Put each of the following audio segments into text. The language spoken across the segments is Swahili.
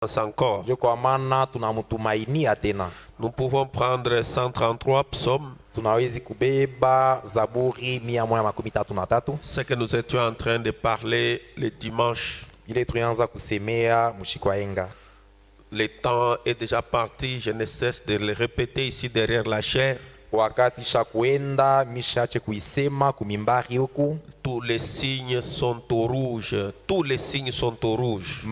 encore. Nous pouvons prendre 133 psaumes. Ce que nous étions en train de parler le dimanche. Le temps est déjà parti, je ne cesse de le répéter ici derrière la chair. Tous les signes sont au rouge. Tous les signes sont au rouge.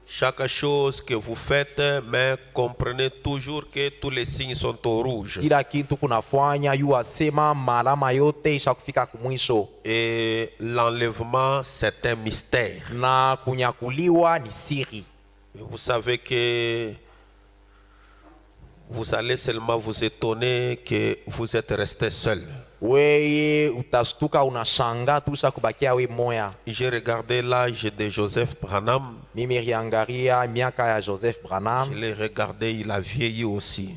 Chaque chose que vous faites, mais comprenez toujours que tous les signes sont au rouge. Et l'enlèvement, c'est un mystère. Vous savez que vous allez seulement vous étonner que vous êtes resté seul. J'ai regardé l'âge de Joseph Branham. Je l'ai regardé, il a vieilli aussi.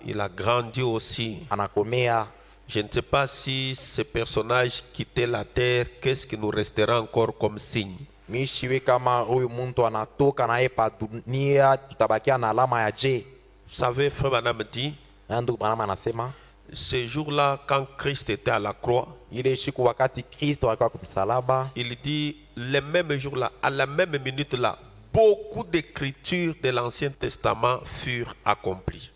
Il a grandi aussi. Je ne sais pas si ce personnage quittait la terre, qu'est-ce qui nous restera encore comme signe? Vous savez, Frère Branham dit, ce jour-là, quand Christ était à la croix, il dit, le même jour-là, à la même minute-là, beaucoup d'écritures de l'Ancien Testament furent accomplies.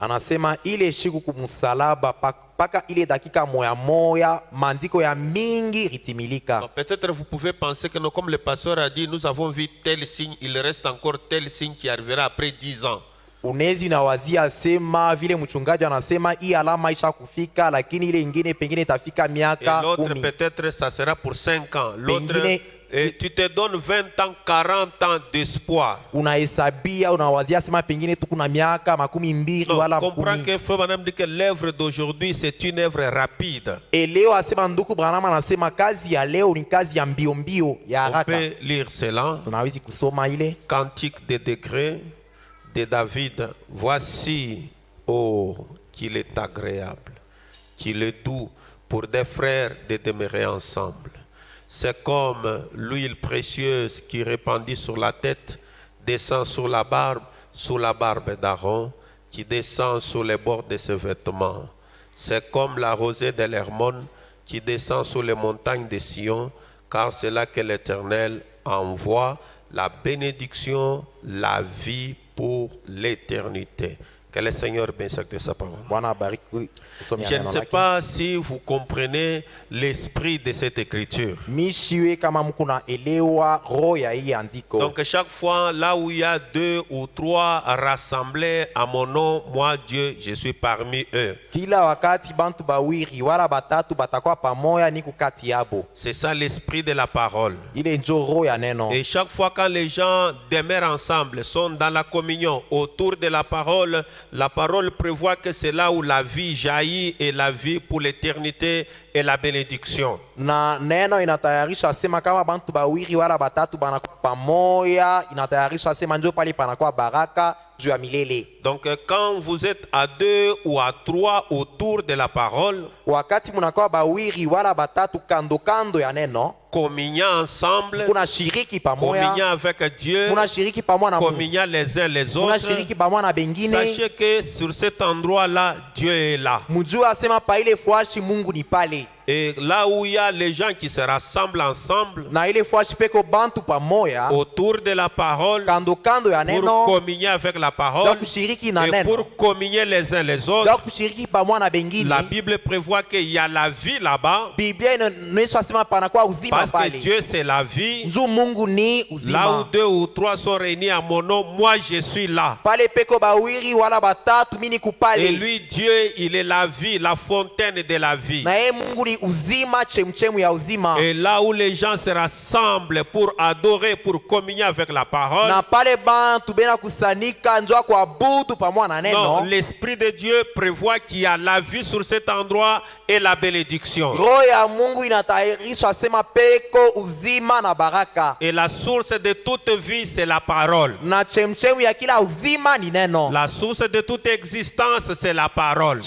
Peut-être vous pouvez penser que comme le pasteur a dit, nous avons vu tel signe, il reste encore tel signe qui arrivera après 10 ans. Unezi unawazia sema vile mchungaji anasema hii alama isha kufika, lakini ile ingine pengine itafika miaka 10. L'autre peut-être ça sera pour 5 ans. L'autre tu te donnes 20 ans, 40 ans d'espoir. Unahesabia unawazia sema pengine tu kuna miaka 12 wala 10. Comprends que Frère Branham dit que l'œuvre d'aujourd'hui c'est une œuvre rapide. Et leo asema ndugu Branham anasema kazi ya leo ni kazi ya mbio mbio ya haraka. On peut lire cela. Tunaweza kusoma ile Cantique des décrets de David. Voici, oh, qu'il est agréable, qu'il est doux pour des frères de demeurer ensemble. C'est comme l'huile précieuse qui répandit sur la tête, descend sur la barbe d'Aaron, qui descend sur les bords de ses vêtements. C'est comme la rosée de l'Hermon qui descend sur les montagnes de Sion, car c'est là que l'Éternel envoie la bénédiction, la vie pour l'éternité. Que le Seigneur bénisse sa parole. Je ne sais pas si vous comprenez l'esprit de cette écriture. Donc chaque fois là où il y a 2 ou 3 rassemblés à mon nom, moi Dieu, je suis parmi eux. C'est ça l'esprit de la parole. Et chaque fois quand les gens demeurent ensemble, sont dans la communion autour de la parole prévoit que c'est là où la vie jaillit et la vie pour l'éternité et la bénédiction. Na neno inatayarisha sema kama bantu bawiri wala batatu banakuwa pamoja, inatayarisha sema ndio pale panakuwa baraka juu ya milele. Donc quand vous êtes à 2 ou à 3 autour de la parole, wakati mnakuwa bawiri wala batatu kando kando ya neno, communiant ensemble, communiant avec Dieu, communiant les uns les autres, sachez que sur cet endroit-là, Dieu est là. Et là où il y a les gens qui se rassemblent ensemble autour de la parole pour communier avec la parole et pour communier les uns les autres, la Bible prévoit qu'il y a la vie là-bas parce que Dieu c'est la vie. Là où 2 ou 3 sont réunis à mon nom, moi je suis là. Et lui Dieu il est la vie, la fontaine de la vie. Et là où les gens se rassemblent pour adorer, pour communier avec la parole, non, l'Esprit de Dieu prévoit qu'il y a la vie sur cet endroit et la bénédiction. Et la source de toute vie, c'est la parole. La source de toute existence, c'est la parole.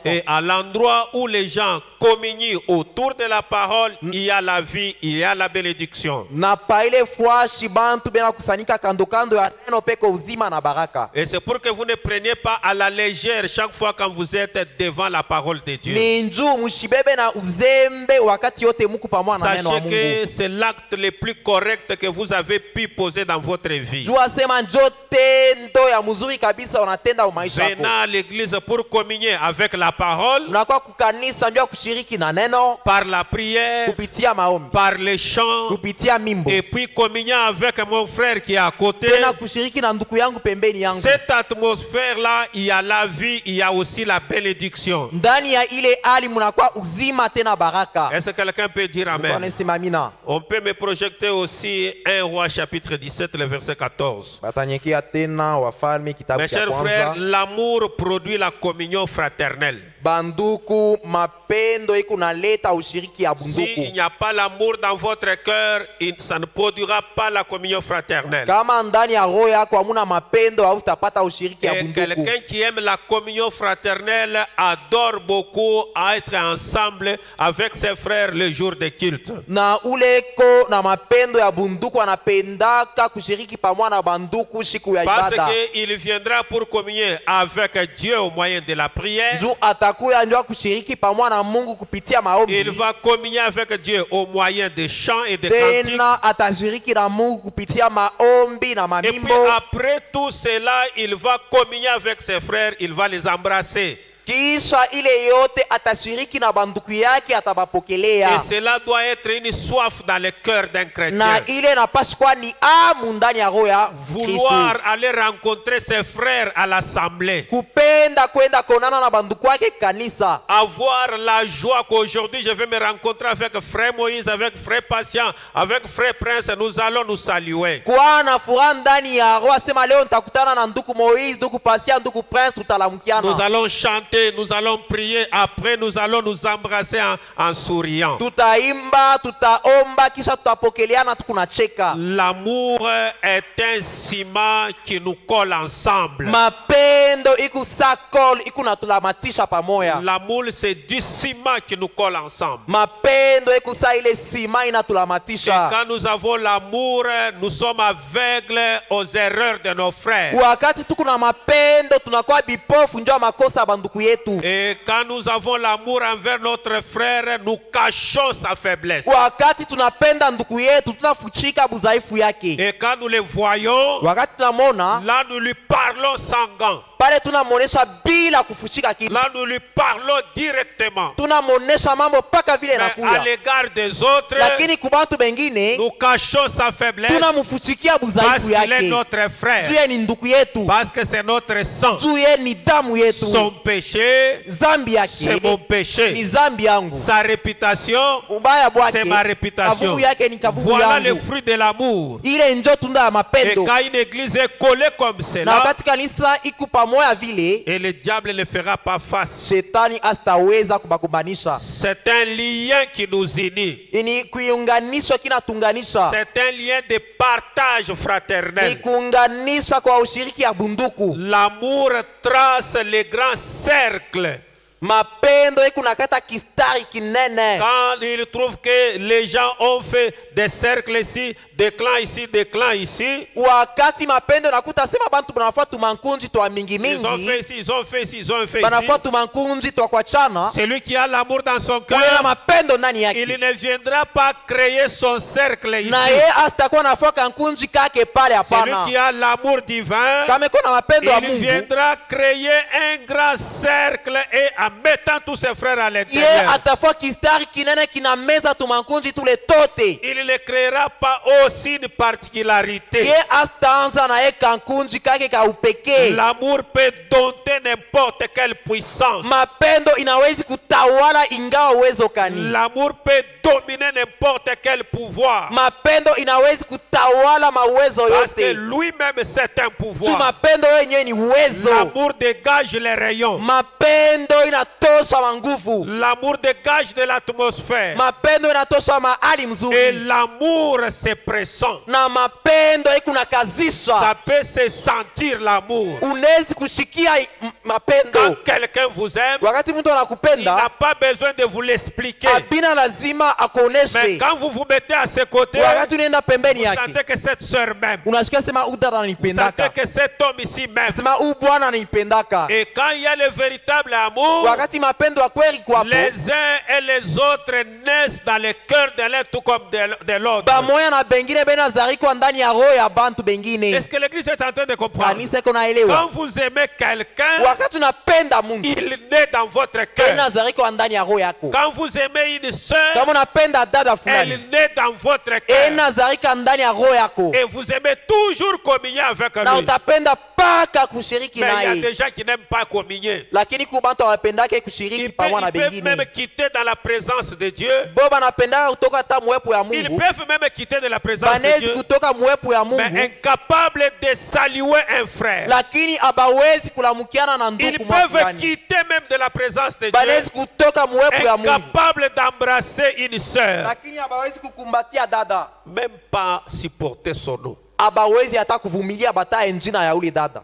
Et allant l'endroit où les gens communient autour de la parole, il y a la vie, il y a la bénédiction. Na pa ile fwashi bantu bena kusanyika kando kando ya neno peko uzima na baraka. Et c'est pour que vous ne preniez pas à la légère chaque fois quand vous êtes devant la parole de Dieu. Ninju mushibebe na uzembe wakati yote muku pamoja na neno wa Sachez Mungu. que c'est l'acte le plus correct que vous avez pu poser dans votre vie. Jua sema njo tendo ya mzuri kabisa unatenda kwa maisha yako. Venant à l'église pour communier avec la parole, Unakuwa kukanisa ndio kushiriki na neno, par la prière, kupitia maombi, par les chants, kupitia mimbo. et puis communier avec mon frère qui est à côté. Tena kushiriki na ndugu yangu pembeni yangu. Cette atmosphère-là, il y a la vie, il y a aussi la bénédiction. Ndani ya ile hali mnakuwa uzima tena baraka. Est-ce que quelqu'un peut dire amen? Tunasema amina. On peut me projeter aussi 1 Roi chapitre 17, le verset 14. Batanyekia tena Wafalme kitabu Mes cha chers frères, kwanza. l'amour produit la communion fraternelle. Banduku, mapendo iko naleta ushiriki ya S'il bunduku. n'y a pas l'amour dans votre cœur, ça ne produira pas la communion fraternelle. Kama ndani ya roho yako hamuna mapendo au utapata ushiriki ya Et bunduku. quelqu'un qui aime la communion fraternelle adore beaucoup à être ensemble avec ses frères le jour de culte. Na uleko na mapendo ya bunduku anapendaka kushiriki pamoja na banduku siku ya Parce ibada. qu'il viendra pour communier avec Dieu au moyen de la prière. Juu atakuya ndio kushiriki pamoja na Mungu kupitia maombi. Il va communier avec Dieu au moyen des chants et des cantiques. Tena atashiriki na Mungu kupitia maombi na Et puis mamimbo. après tout cela, il va communier avec ses frères, il va les embrasser. Kisha ile yote atashiriki na banduku yake Et atabapokelea. cela doit être une soif dans le cœur d'un chrétien. Na ile napaswa kuwa ni amu ndani ya roho ya Vouloir Kristo. aller rencontrer ses frères à l'assemblée. Kupenda kwenda konana na banduku yake kanisa. Avoir la joie qu'aujourd'hui je vais me rencontrer avec frère Moïse, avec frère Patient, avec frère Prince, nous allons nous saluer. Kuwa na furaha ndani ya roho, asema leo nitakutana na nduku Moise, nduku Pasia, nduku Prince, Nous tutalamukiana. allons chanter, nous allons prier, après nous allons nous embrasser en souriant. Tutaimba, tutaomba, kisha tutapokeleana tukunacheka. L'amour est un ciment qui nous colle ensemble. Mapendo iku sakol iku natulamatisha pamoja. L'amour c'est du ciment qui nous colle ensemble. Mapendo iku sa ile sima Et inatulamatisha. quand nous avons l'amour, nous sommes aveugles aux erreurs de nos frères. Wakati tuku na mapendo tunakuwa bipofu njoo makosa ya banduku yetu. Et quand nous avons l'amour envers notre frère, nous cachons sa faiblesse. Wakati tunapenda nduku yetu tunafuchika budhaifu yake. Et quand nous les voyons, Wakati tunamona là nous lui parlons sans gants. pale tunamonesha bila kufuchika kitu. Là nous lui parlons directement. Tunamonesha mambo paka vile Mais à nakuya. l'égard des autres, Lakini kubantu bengine nous cachons sa faiblesse tunamfuchikia parce budhaifu qu'il est yake. notre frère. Juu ye ni nduku yetu. Parce que c'est notre sang. Juu ye ni damu yetu. Son péché, Zambi c'est yake mon ni péché. zambi yangu. Sa réputation, Ubaya bwake c'est ma réputation. kavugu yake ni kavugu Voilà le yangu. fruit de l'amour. Ile njo tunda ya Et mapendo. quand une église est collée comme Na cela, wakati kanisa iku pamoja vile, et le diable ne fera pas face. shetani astaweza kubagombanisha. C'est un lien qui nous unit. Ni kuiunganisha kinatunganisha. C'est un lien de partage Ni fraternel. kuunganisha kwa ushiriki ya bunduku. L'amour trace les grands cercles. Mapendo iku nakata kistari kinene. Quand il trouve que les gens ont fait des cercles ici, des clans ici, des clans ici, Wakati mapendo nakuta sema bantu banafuata mankunji twa mingi ils ont fait mingi. ici, ils ont fait ici, ils ont fait ici. Banafuata mankunji twa kwa chana. Celui qui a l'amour dans son Ule na cœur, mapendo ndani il yake. ne viendra pas créer son cercle ici. Na ye asitakuwa nafaka nkunji kake pale Celui hapana. qui a l'amour divin, Kama iko na mapendo ya il Mungu, viendra créer un grand cercle et en mettant tous ses frères à ye l'intérieur. atafua kistari kinene kinameza tumankunji tule tote. Il ne créera pas aussi une particularité. Ye asitaanza na ye kankunji kake ka upekee. L'amour peut dompter n'importe quelle puissance. Mapendo inawezi kutawala ingawa uwezo kani. L'amour peut dominer n'importe quel pouvoir. Mapendo inawezi kutawala mawezo Parce que yote. lui-même c'est un Tu pouvoir. mapendo yenyewe ni uwezo. L'amour dégage les rayons. Mapendo inatosha manguvu, L'amour dégage de l'atmosphère. mapendo inatosha mahali Et mzuri, l'amour, c'est pressant. na mapendo Ça ikunakazisha. peut se sentir l'amour. Unawezi kushikia Quand mapendo. quelqu'un vous aime, Wakati mtu il anakupenda n'a pas besoin de vous l'expliquer. abina lazima Mais akuoneshe. quand vous vous mettez à ses côtés, Wakati unaenda pembeni vous yake sentez que cette sœur m'aime. unashikia sema u dada Vous sentez ananipendaka, que cet homme ici m'aime. sema u bwana ananipendaka. Et quand il y a le véritable amour, Wakati mapendo ya kweli kwapo, les uns et les autres naissent dans le cœur de l'un tout comme de l'autre. pamoja na bengine benazarikwa ndani ya roho ya bantu bengine. Est-ce que l'église est en train de comprendre? Kanisa iko naelewa. Quand vous aimez quelqu'un, Wakati unapenda Mungu il naît dans votre cœur. benazarikwa ndani ya roho yako. Quand vous aimez une sœur, Kama unapenda dada fulani elle naît dans votre cœur. inazarika ndani ya roho yako, Et vous aimez toujours communier avec na lui. utapenda paka kushiriki Mais il y a naye. des gens qui n'aiment pas communier. Lakini kubantu wapendake kushiriki Ils pamoja na peuvent même bengine, quitter dans la présence de Dieu. bo banapendaka kutoka hata mwepo ya Ils Mungu, peuvent même quitter de la présence de banezi Dieu. kutoka mwepo ya Mais Mungu, incapables de saluer un frère. lakini abawezi kulamukiana na Ils ndugu mwa peuvent fulani, quitter même de la présence de Dieu. banezi kutoka mwepo ya Mungu, Incapables d'embrasser une sœur. lakini abawezi kukumbatia dada, Même pas supporter son nom. abawezi hata kuvumilia bataye njina ya ule dada,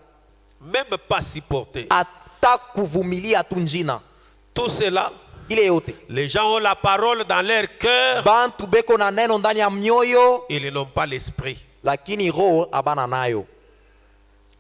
Même pas supporter. hata kuvumilia tu njina Tout cela, ile yote. les gens ont la parole dans leur cœur. Bantu beko na neno ndani ya mioyo, Ils n'ont pas l'esprit. lakini roho abana nayo.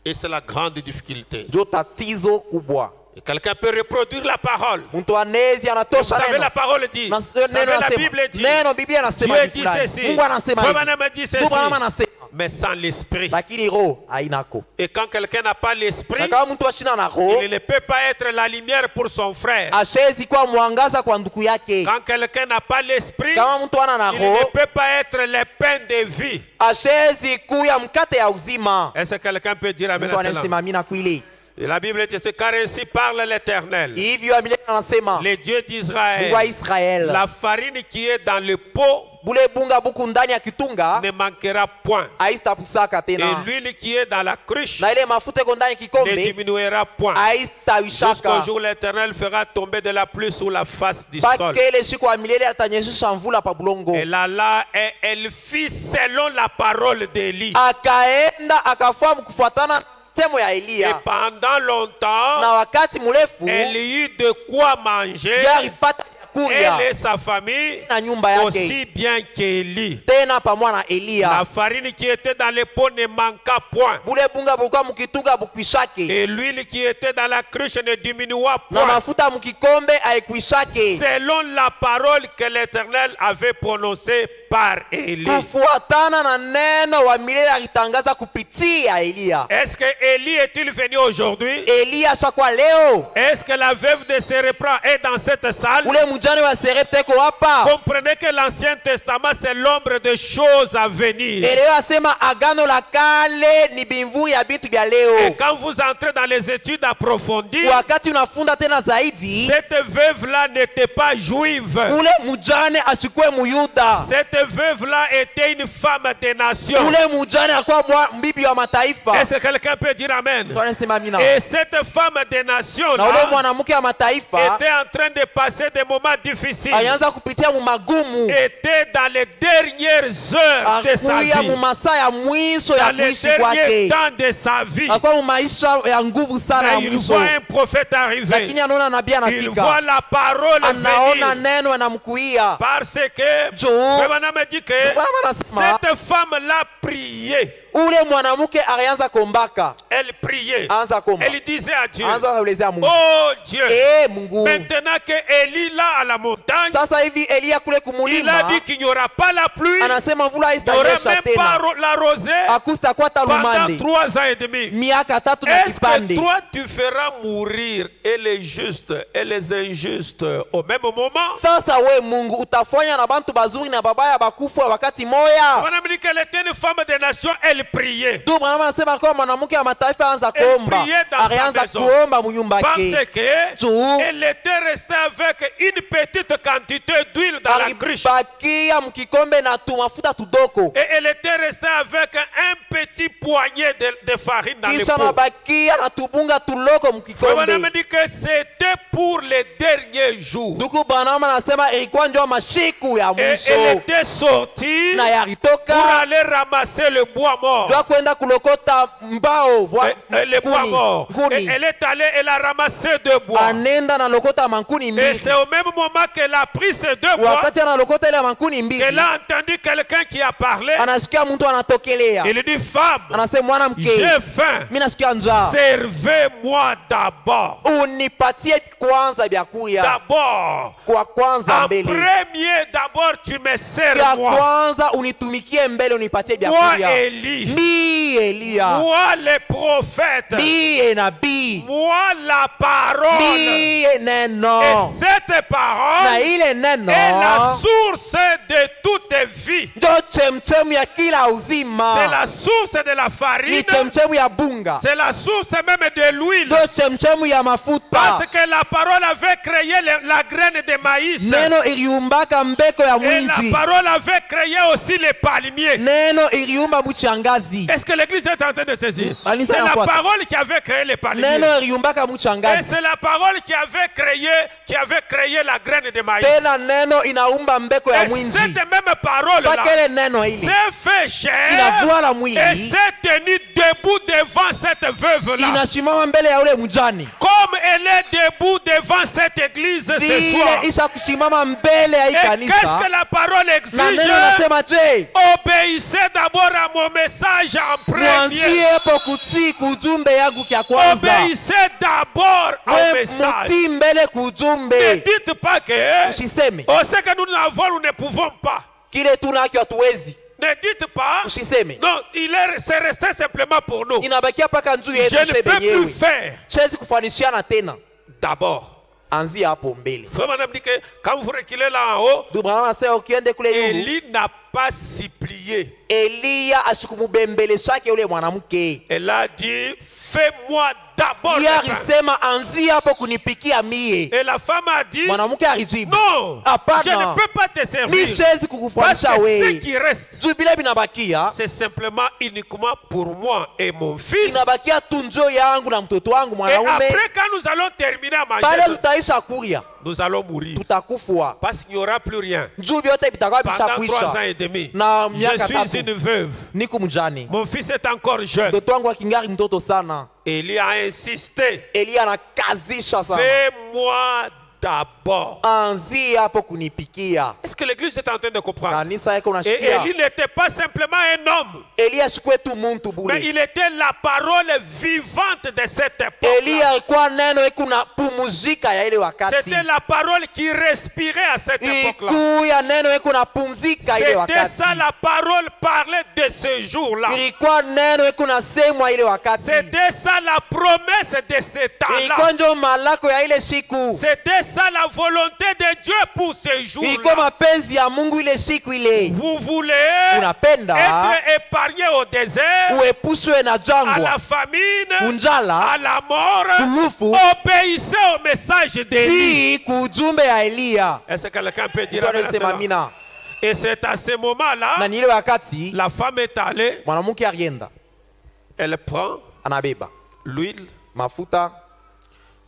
Et c'est la grande difficulté. Ndio tatizo kubwa. Et quelqu'un peut reproduire la parole. Mtu anezi Vous anatosha savez, neno. la parole dit. Na- Vous savez, neno la anasema. Bible dit. Neno Biblia anasema Dieu hivi dit fulani. ceci. Mungu anasema hivi. Frère dit ceci. Ndugu Branham anasema. Mais sans l'esprit. Lakini roho hainako. Et quand quelqu'un n'a pas l'esprit, Na kama mtu ashina na roho, il ne peut pas être la lumière pour son frère. ashezi kuwa mwangaza kwa ndugu yake. Quand quelqu'un n'a pas l'esprit, Kama mtu ana na il ne roho, peut pas être le pain de vie. ashezi kuya mkate ya uzima. Est-ce que quelqu'un peut dire amen Mtu à cela? anasema amina kweli. Et la Bible dit, c'est car ainsi parle l'Éternel, Hivyo milele anasema le Dieu Mungu wa d'Israël. Israeli. La farine qui est dans le pot Bule bunga buku ndani ya kitunga ne manquera point. haistapusaka Et tena. l'huile qui est dans la cruche Na ile mafuta iko ndani ya ne kikombe diminuera point. Jusqu'au haistawishaka. jour où l'Éternel fera tomber de la pluie sur la face du sol. Mpaka ile siku ya milele atanyeshisha mvula pa bulongo. Et là, et elle fit selon la parole d'Élie. Akaenda akafahamu kufuatana na semo ya Et Eliya, pendant longtemps, na wakati mrefu elle eut de quoi manger, alipata kuria elle et sa famille, na nyumba yake aussi bien qu'Élie. tena pamoja na La Eliya. farine qui était dans le pot ne manqua point. Bule bunga bulikuwa mukitunga bukwishake, Et l'huile qui était dans la cruche ne diminua na point. mafuta mukikombe haikuishake, Selon la parole que l'Éternel avait prononcée par Élie. kufuatana na neno wa milele alitangaza kupitia Eliya. Est-ce que Élie est-il venu aujourd'hui? Eliya shakwa leo, Est-ce que la veuve de Sérépra est dans cette salle? ule mujane wa Serepta iko hapa. Comprenez que l'Ancien Testament, c'est l'ombre de choses à venir. Eleyo asema agano la kale ni bimvu ya bitu vya Et leo. quand vous entrez dans les études approfondies, Wakati unafunda tena zaidi, cette veuve-là n'était pas juive. ule mujane asikwe muyuda, Cette veuve-là était une femme des nations. ule mujane alikuwa mbibi wa mataifa. Est-ce que quelqu'un peut dire Amen? Tunasema amina. Et cette femme des nations Na ule là mwanamke wa mataifa était en train de passer des moments difficiles. alianza kupitia mu magumu, Était dans les dernières heures de sa akuya mu vie. masaa ya mwisho ya Dans les kuishi derniers kwake, temps de sa vie. alikuwa mu maisha ya nguvu sana ya Mais il mwisho, voit un prophète arriver. lakini anaona nabii Il voit anafika, la parole anaona venir. neno anamkuia. Parce que Juu Bwana me dit que Bwana anasema cette femme-là priait. ule mwanamke alianza kombaka, Elle priait. anza komba, Elle disait à Dieu, anza kuelezea Mungu, oh Dieu, Mungu, maintenant que Élie là à la montagne, sasa hivi Eliya kule il a kumulima dit qu'il n'y aura pas la pluie, anasema mvula il n'y aura haitanyesha même pas tena, la rosée akustakuwa hata pendant lumande 3 ans et demi. miaka 3 na Est-ce que kipande. toi tu feras mourir et les justes et les injustes au même moment? Sasa we Mungu utafanya na bantu bazuri na babaya bakufu wakati moya? On a dit qu'elle était une femme des nations, elle prier. ndio Branham anasema kwa mwanamke wa mataifa anza Elle kuomba, priait dans sa alianza maison. kuomba munyumba Parce yake que juu elle était restée avec une petite quantité d'huile dans la cruche. alibakia mkikombe na tumafuta tudoko, Et elle était restée avec un petit poignet de farine dans kisha le pot. nabakia na tubunga tuloko Branham mkikombe. dit que c'était pour les derniers jours. Ndugu Branham anasema ilikuwa ndio mashiku ya Et elle mwisho était sortie na pour yalitoka aller ramasser le bois mort. ndio kwenda kulokota mbao Le bois mort. Et nkuni, elle est allée, elle a ramassé 2 bois. anenda na lokota mankuni Et mbili. c'est au même moment qu'elle a pris ces 2 bois Wakati analokota ile mankuni qu'elle mbili, a entendu quelqu'un qui a parlé. anasikia mtu anatokelea, Il dit, femme, anasema mwanamke, j'ai faim. mimi nasikia njaa, Servez-moi d'abord. unipatie kwanza vyakula D'abord. kwa kwanza En mbele, premier, d'abord, tu me sers ya moi. kwanza unitumikie mbele, unipatie Moi, vyakula. Élie. Mi Elia, Moi, les prophètes. mi nabii, Moi, la parole. mi Et neno, cette na parole ile neno est la source de toute vie. ndio chemchemu ya kila C'est uzima, la source de la ni farine. chemchemu ya bunga, C'est la source même de l'huile. ndio chemchemu ya mafuta. Parce que la parole avait créé la graine de maïs. Neno iliumbaka mbeko ya Et la mwinji, parole avait créé aussi les palmiers. neno iliumba mchangazi, Est-ce que l'église est en train de saisir? Alisa C'est la anafuata. parole qui avait créé les palmiers. neno iliumbaka Et mchangazi, c'est la parole qui avait créé la graine de maïs. tena neno inaumba mbeko ya Et mwinji, cette même parole-là mpaka ile neno ile s'est fait chair inavua la et mwili, s'est tenue debout devant cette veuve-là. inasimama mbele ya ule mjani, Comme elle est debout devant cette église ce soir. vile isha kusimama mbele ya hii Et qu'est-ce kanisa. que la parole Na exige? neno nasema je, Obéissez d'abord à mon message en premier. mwanzie po kutii kujumbe yangu kya kwanza, Obéissez d'abord au we message. mutii mbele Ne kujumbe, dites pas que usiseme ce que nous n'avons, nous ne pouvons pas. kile tunakyo hatuwezi, Ne dites pas. usiseme Non, c'est resté simplement pour nous. inabakia paka njuu Je yetu ne she peux plus benyewe, faire. chezi kufanishiana tena, D'abord. anzia hapo mbele. Frère Madame dit que quand vous reculez là en haut, Ndio Branham anasema ukiende kule yulu, Élie n'a pas supplié. Eliya asikumubembeleshake ule mwanamke, Elle a dit, fais-moi d'abord yeye le pain. alisema anzia hapo kunipikia mie. Et la femme a dit, Mwanamke alijibu non, hapana, je ne peux pas te mi servir. siwezi Parce kukufanisha que ce wewe, qui reste, juu vile vinabakia c'est simplement uniquement pour moi et mon fils. inabakia tu njoo yangu na mtoto wangu Et mwanaume. après, quand nous allons terminer à Pale manger, tutaisha kuria, nous allons mourir. tutakufwa Parce qu'il n'y aura plus rien. njuu vyote vitakuwa Pendant 3 ans vishakwisha. et demi, Na je miaka suis tatu une veuve. niko mjane, Mon fils est encore jeune. mtoto wangu akingari mtoto sana. Élie a insisté. Eliya anakazisha sana, Fais-moi d'abord. anzia hapo kunipikia. Est-ce que l'église est en train de comprendre? Kanisa yako Et unashikia, Élie n'était pas simplement un homme, Eliya shikwe tu muntu mais bure. il était la parole vivante de cette époque. Eliya alikuwa neno iko na pumuzika ya ile wakati, C'était la parole qui respirait à cette époque-là. ikuya neno iko na pumzika ile C'était wakati, ça, la parole parlait de ce jour-là. ilikuwa neno iko na semwa ile wakati, C'était ça la promesse de ce ilikuwa temps-là. ndio malako ya ile siku, C'était ça la volonté de Dieu pour ce ilikuwa jour-là. mapenzi ya Mungu ile siku ile. Vous voulez Unapenda être épargné au désert, uepushwe na à la jangwa, famine, unjala, à la mort. ulufu, Obéissez au message d'Élie. si kujumbe ya Eliya. Est-ce que quelqu'un peut dire Mtu amen à anasema cela? amina. Et c'est à ce Na moment-là, ni ile wakati la femme est allée, mwanamke alienda, elle prend anabeba l'huile, mafuta,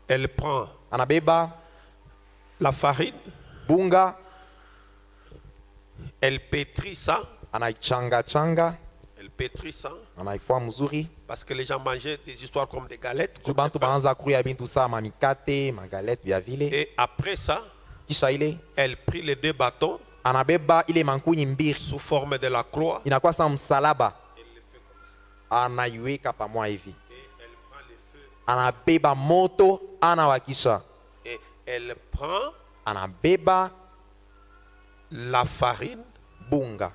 elle prend anabeba la farine, bunga, elle pétrit ça, anaichanga changa, elle pétrit ça, anaifua mzuri. parce que les gens mangeaient des histoires comme des galettes. Juu comme des bantu pains. baanza kuria bintu saa mamikate magalette vya vile. Et après ça, Kisha ile elle prit les 2 bâtons anabeba ile mankuni mbili, sous forme de la croix. inakuwa sa msalaba, anaiweka pamoja hivi, anabeba moto, anawakisha, Et elle prend anabeba la farine bunga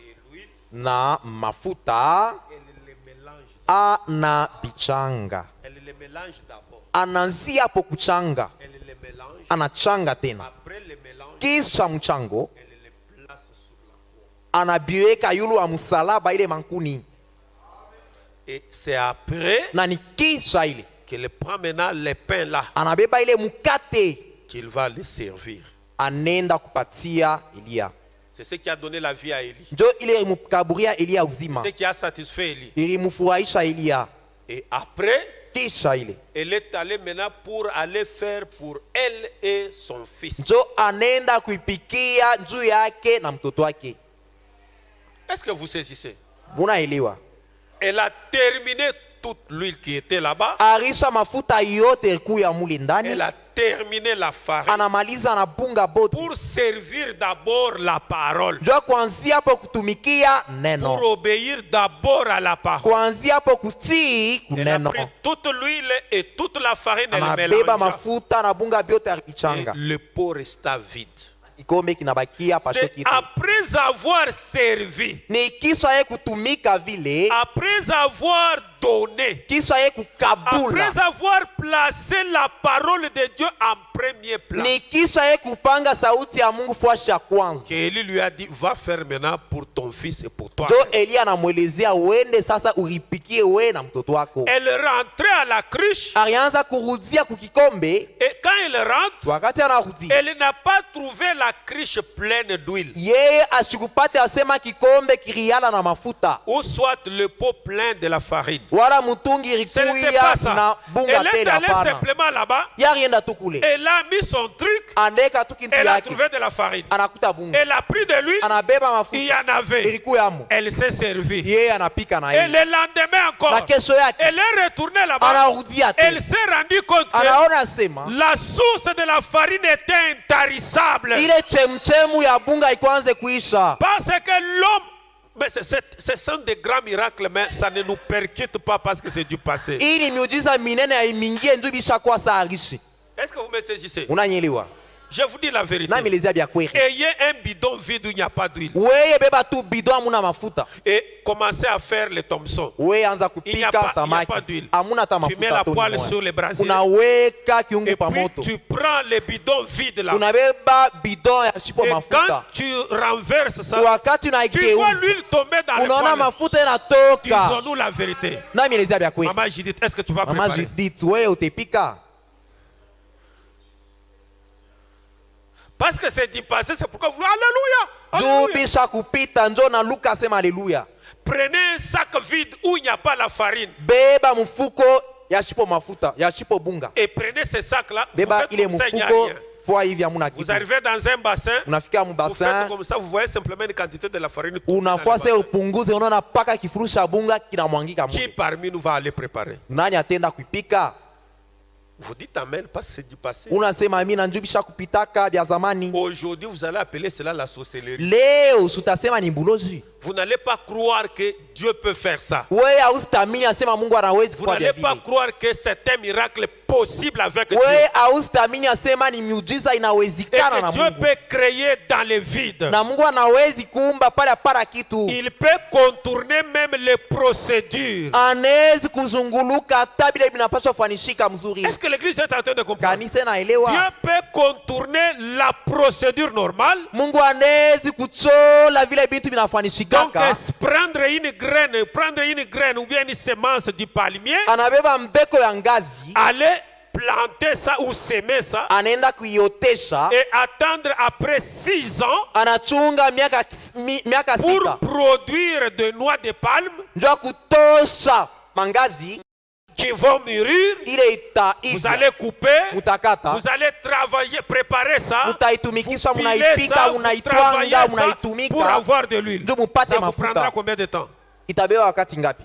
et l'huile, na mafuta, elle les mélange. anabichanga, Elle les mélange d'abord. ananzia hapo kuchanga, Elle les mélange. anachanga tena, Après le mélange, kisha mchango elle les place sur la croix. anabiweka yulu wa msalaba ile mankuni, Et c'est après na ni kisha ile qu'il prend maintenant les pains là, anabeba ile mkate qu'il va les servir. anenda kupatia Eliya. C'est ce qui a donné la vie à Élie. Njo ile mkaburia Eliya uzima, C'est ce qui a satisfait Élie. ilimfurahisha Eliya. Et après, Kisha ile elle est allée maintenant pour aller faire pour elle et son fils. njo anenda kuipikia juu yake na mtoto wake. Est-ce que vous saisissez? Munaelewa? Elle a terminé toute l'huile qui était là-bas. Arisha mafuta yote kuya muli ndani, Elle a terminé la farine anamaliza na bunga bote pour servir d'abord la parole. njo kuanzia hapo kutumikia Pour neno, obéir d'abord à la parole. kuanzia hapo kutii Elle a kuneno. pris toute l'huile et toute la farine, elle Anabeba mélangea. mafuta na bunga byote Et akichanga, le pot resta vide. ikombe kinabakia pasho C'est kitu. après avoir servi, Ni kisha ye kutumika vile, après avoir donné, kisha ye kukabula, après avoir placé la parole de Dieu en premier plan, ni kisha ye kupanga sauti ya Mungu fwashi ya kwanza. qu'Élie lui a dit, va faire maintenant pour ton fils et pour toi. Jo Eliya anamwelezea uende sasa uripikie we na mtoto wako. Elle rentrait à la cruche Alianza kurudia kukikombe, et quand elle rentre, wakati anarudia elle n'a pas trouvé la cruche pleine d'huile yeye ashikupate asema kikombe kiriala na mafuta ou soit le pot plein de la farine. wala mutungi Ce n'était rikuya pas na ça. bunga Elle est tele, allée hapana. simplement là-bas, Yarienda tu kule, elle a mis son truc, andeka tu kintu elle a yake, trouvé de la farine, anakuta bunga, elle a pris de l'huile, anabeba il y mafuta en avait, irikuyamo, elle s'est servie. yeye anapika na Et yeye, le lendemain na encore, kesho yake elle est retournée là-bas, anarudia elle tena, s'est rendue compte que anaona sema la source de la farine était intarissable. ile chemchemu ya bunga ikwanze kuisha. Parce que l'homme, mais ce sont des grands miracles, mais ça ne nous percute pas parce que c'est du passé. Ili miujiza minene haimingie nju bishakuwa saa rishi. Est-ce que vous me saisissez? Unanyelewa? Je vous dis la vérité. Na milezia bya kweli. Ayez un bidon vide où il n'y a pas d'huile. Weye beba tu bidon amuna mafuta. Et commencez à faire les Thomson. Weye anza Il n'y a pas kupika d'huile. samaki. Amuna ta Tu mets la mafuta poêle toni sur les brasiers. unaweka kiungu Et pa puis moto. tu prends les bidons vides là. Unabeba bidon ya shipo Et quand mafuta. tu renverses ça, Wakati tu vois unaigeuza l'huile tomber dans le unaona poêle. mafuta yanatoka. Disons-nous la vérité. Na milezia bya kweli. Maman Judith, est-ce que tu vas Mama préparer? Judith, wewe utepika? Parce que c'est du passé, c'est pourquoi vous... Alléluia! Juu Alléluia! bisha kupita njo na Luka sema haleluya. Prenez un sac vide où il n'y a pas la farine. Beba mfuko ya shipo mafuta, ya shipo bunga. Et prenez ce sac-là, vous Beba faites ile comme ça, il n'y a mfuko rien. fwa hivi amuna Vous kitu. arrivez dans un bassin, Unafika mu vous faites bassin, comme ça, vous voyez simplement une quantité de la farine. tomber dans le unafua se bassin. upunguze, unaona paka kifurushi cha bunga kinamwangika Qui mule. parmi nous va aller préparer? Nani atenda kuipika? Vous dites amen parce que c'est du passé. Unasema mimi na njubisha kupitaka bya zamani. Aujourd'hui, vous allez appeler cela la sorcellerie. Leo sutasema ni mbulozi. Vous n'allez pas croire que Dieu peut faire ça. Wewe hausitamini asema Mungu anaweza Vous kufanya n'allez pas vile. croire que c'est un miracle possible avec Dieu. Wewe hausitamini asema ni miujiza Et inawezekana na que Dieu Mungu. peut créer dans le vide. Na Mungu anawezi kuumba pale para kitu. Il peut contourner même les procédures. Anawezi kuzunguluka hata bila binapaswa fanishika mzuri. Est-ce que l'église est en train de comprendre? Kanisa naelewa. Dieu peut contourner la procédure normale. Mungu anawezi kuchola vile vitu Donc, vinafanishikaka. prendre une graine ou bien une semence du palmier, Anabeba mbeko ya ngazi, aller planter ça ou semer ça anaenda kuiotesha, et attendre après 6 ans anachunga miaka pour sita produire des noix de palme ndio kutosha mangazi qui vont mûrir. ile Vous allez couper, mutakata, vous allez travailler, préparer ça, mutaitumikisha, vous pilez munaipika, ça, vous travaillez munaitwanga, ça munaitumika pour avoir de l'huile. ndio mupate Ça vous prendra mafuta. combien de temps? Itabeba wakati ngapi?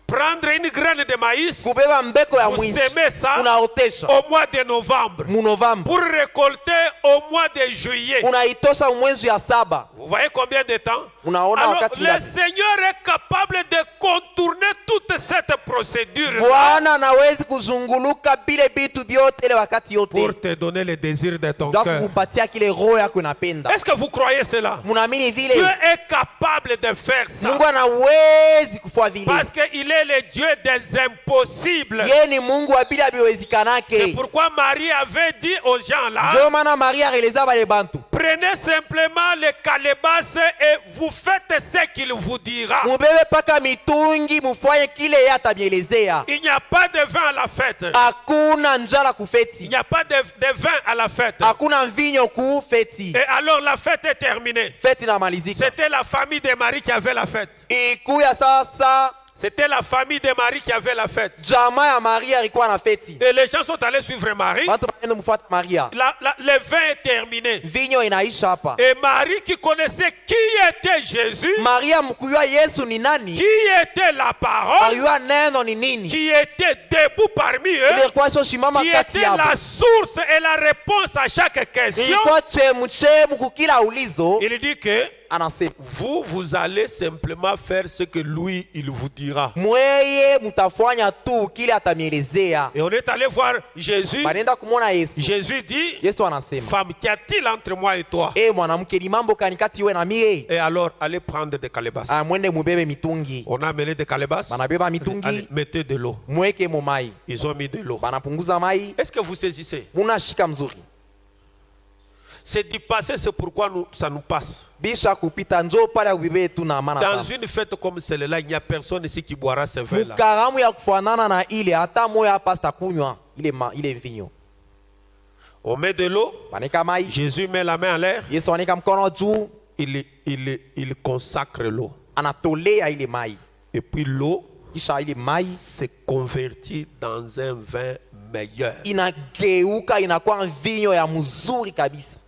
Prendre une graine de maïs, Kubeba mbeko ya vous mwinji, semez ça unaotesha au mois de novembre mu Novembre, pour récolter au mois de juillet. unaitosha mwezi ya saba. Vous voyez combien de temps? Unaona Alors, wakati le ngapi? Seigneur est capable de contourner toute cette procédure Bwana anawezi kuzunguluka bile bitu byote ile wakati yote pour te donner le désir de ton ndio cœur. kukupatia kile roho yako inapenda. Est-ce que vous croyez cela? Munaamini Dieu vile est capable de faire ça Mungu anawezi kufanya vile? parce qu'il est le Dieu des impossibles. Yeye ni Mungu wa bila C'est biwezikanake. pourquoi Marie avait dit aux gens là, Ndio maana Maria alieleza wale bantu, prenez simplement les calebasses et vous faites ce qu'il vous dira. mubebe paka mitungi mufanye kile yeye atamielezea. Il n'y a pas de vin à la fête. Hakuna njala Il kufeti, n'y a pas de vin à la fête. hakuna mvinyo kufeti. Et alors la fête est terminée. Feti na malizika. C'était la famille de Marie qui avait la fête. Ikuya sasa C'était la famille de Marie qui avait la fête. jamaa ya Maria alikuwa na feti. Et les gens sont allés suivre Marie. Watu baende mfuata Maria. Le vin est terminé. Vinyo inaisha hapa. Et Marie qui connaissait qui était Jésus, Maria mkuyua Yesu ni nani? qui était la parole, Ayua neno ni nini? qui était debout parmi eux, Ilikuwa sio shimama qui kati était yao. la source et la réponse à chaque question. Ilikuwa chemu kukila ulizo. Il dit que Anasema vous allez simplement faire ce que lui, il vous dira. mweye mutafanya tu kile atamielezea. Et on est allé voir Jésus. Banenda kumwona Yesu. Jésus dit, Yesu anasema, femme, qu'y a-t-il entre moi et toi? mwanamke ni mambo kani kati wewe na mie? Et alors, allez prendre des calebasses. Mwende mubebe mitungi. On a amené des calebasses. Banabeba mitungi. Allez, mettez de l'eau. Mweke mo mai. Ils ont mis de l'eau. Banapunguza mai. Est-ce que vous saisissez? Munashika mzuri. C'est du passé, c'est pourquoi ça nous passe. Bisha kupita njo pale kubibe tu na maana Dans sana. une fête comme celle-là, il n'y a personne ici qui boira ce vin-là. Mukaramu ya kufanana na ile hata moyo hapa sitakunywa ile mvinyo. On met de l'eau. Baneka mai. Jésus met la main en l'air. Yesu aneka mkono juu. Il consacre l'eau. Anatolea ile mai. Et puis l'eau Kisha ile mai se convertit dans un vin meilleur. inageuka inakuwa mvinyo ya mzuri kabisa.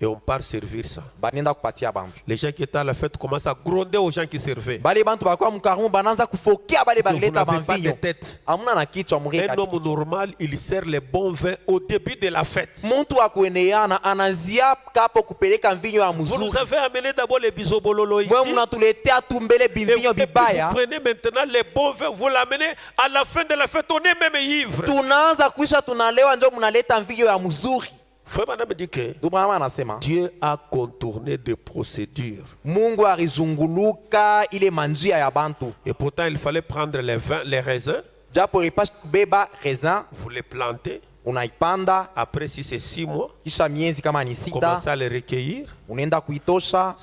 Et on part servir ça. Banenda kupatia bantu. Les gens qui étaient à la fête commencent à gronder aux gens qui servaient. Bale bantu bakwa mukaramu bananza kufokea bale Vous baleta n'avez pas de banvinyo. tête. Amuna na kichwa mureka. Un homme normal, il sert les bons vins au début de la fête. Muntu wa kueneana anazia kapo kupeleka mvinyo ya Vous nous mzuri. avez amené d'abord les bisobololo ici. Mwe mnatuletea tu mbele Et bimvinyo puis bibaya. vous prenez maintenant les bons vins, vous l'amenez à la fin de la fête, on est même ivre. Tunaanza kuisha tunalewa ndio mnaleta mvinyo ya mzuri. Frère Madame dit que Ndio maana anasema Dieu a contourné des procédures. Mungu alizunguluka ile manjia ya bantu. Et pourtant, il fallait prendre les vins, les raisins, Japo ipasha kubeba raisin vous les plantez. unaipanda Après, si c'est 6 mois, kisha miezi kama ni vous sita commencez à les recueillir, unaenda kuitosha,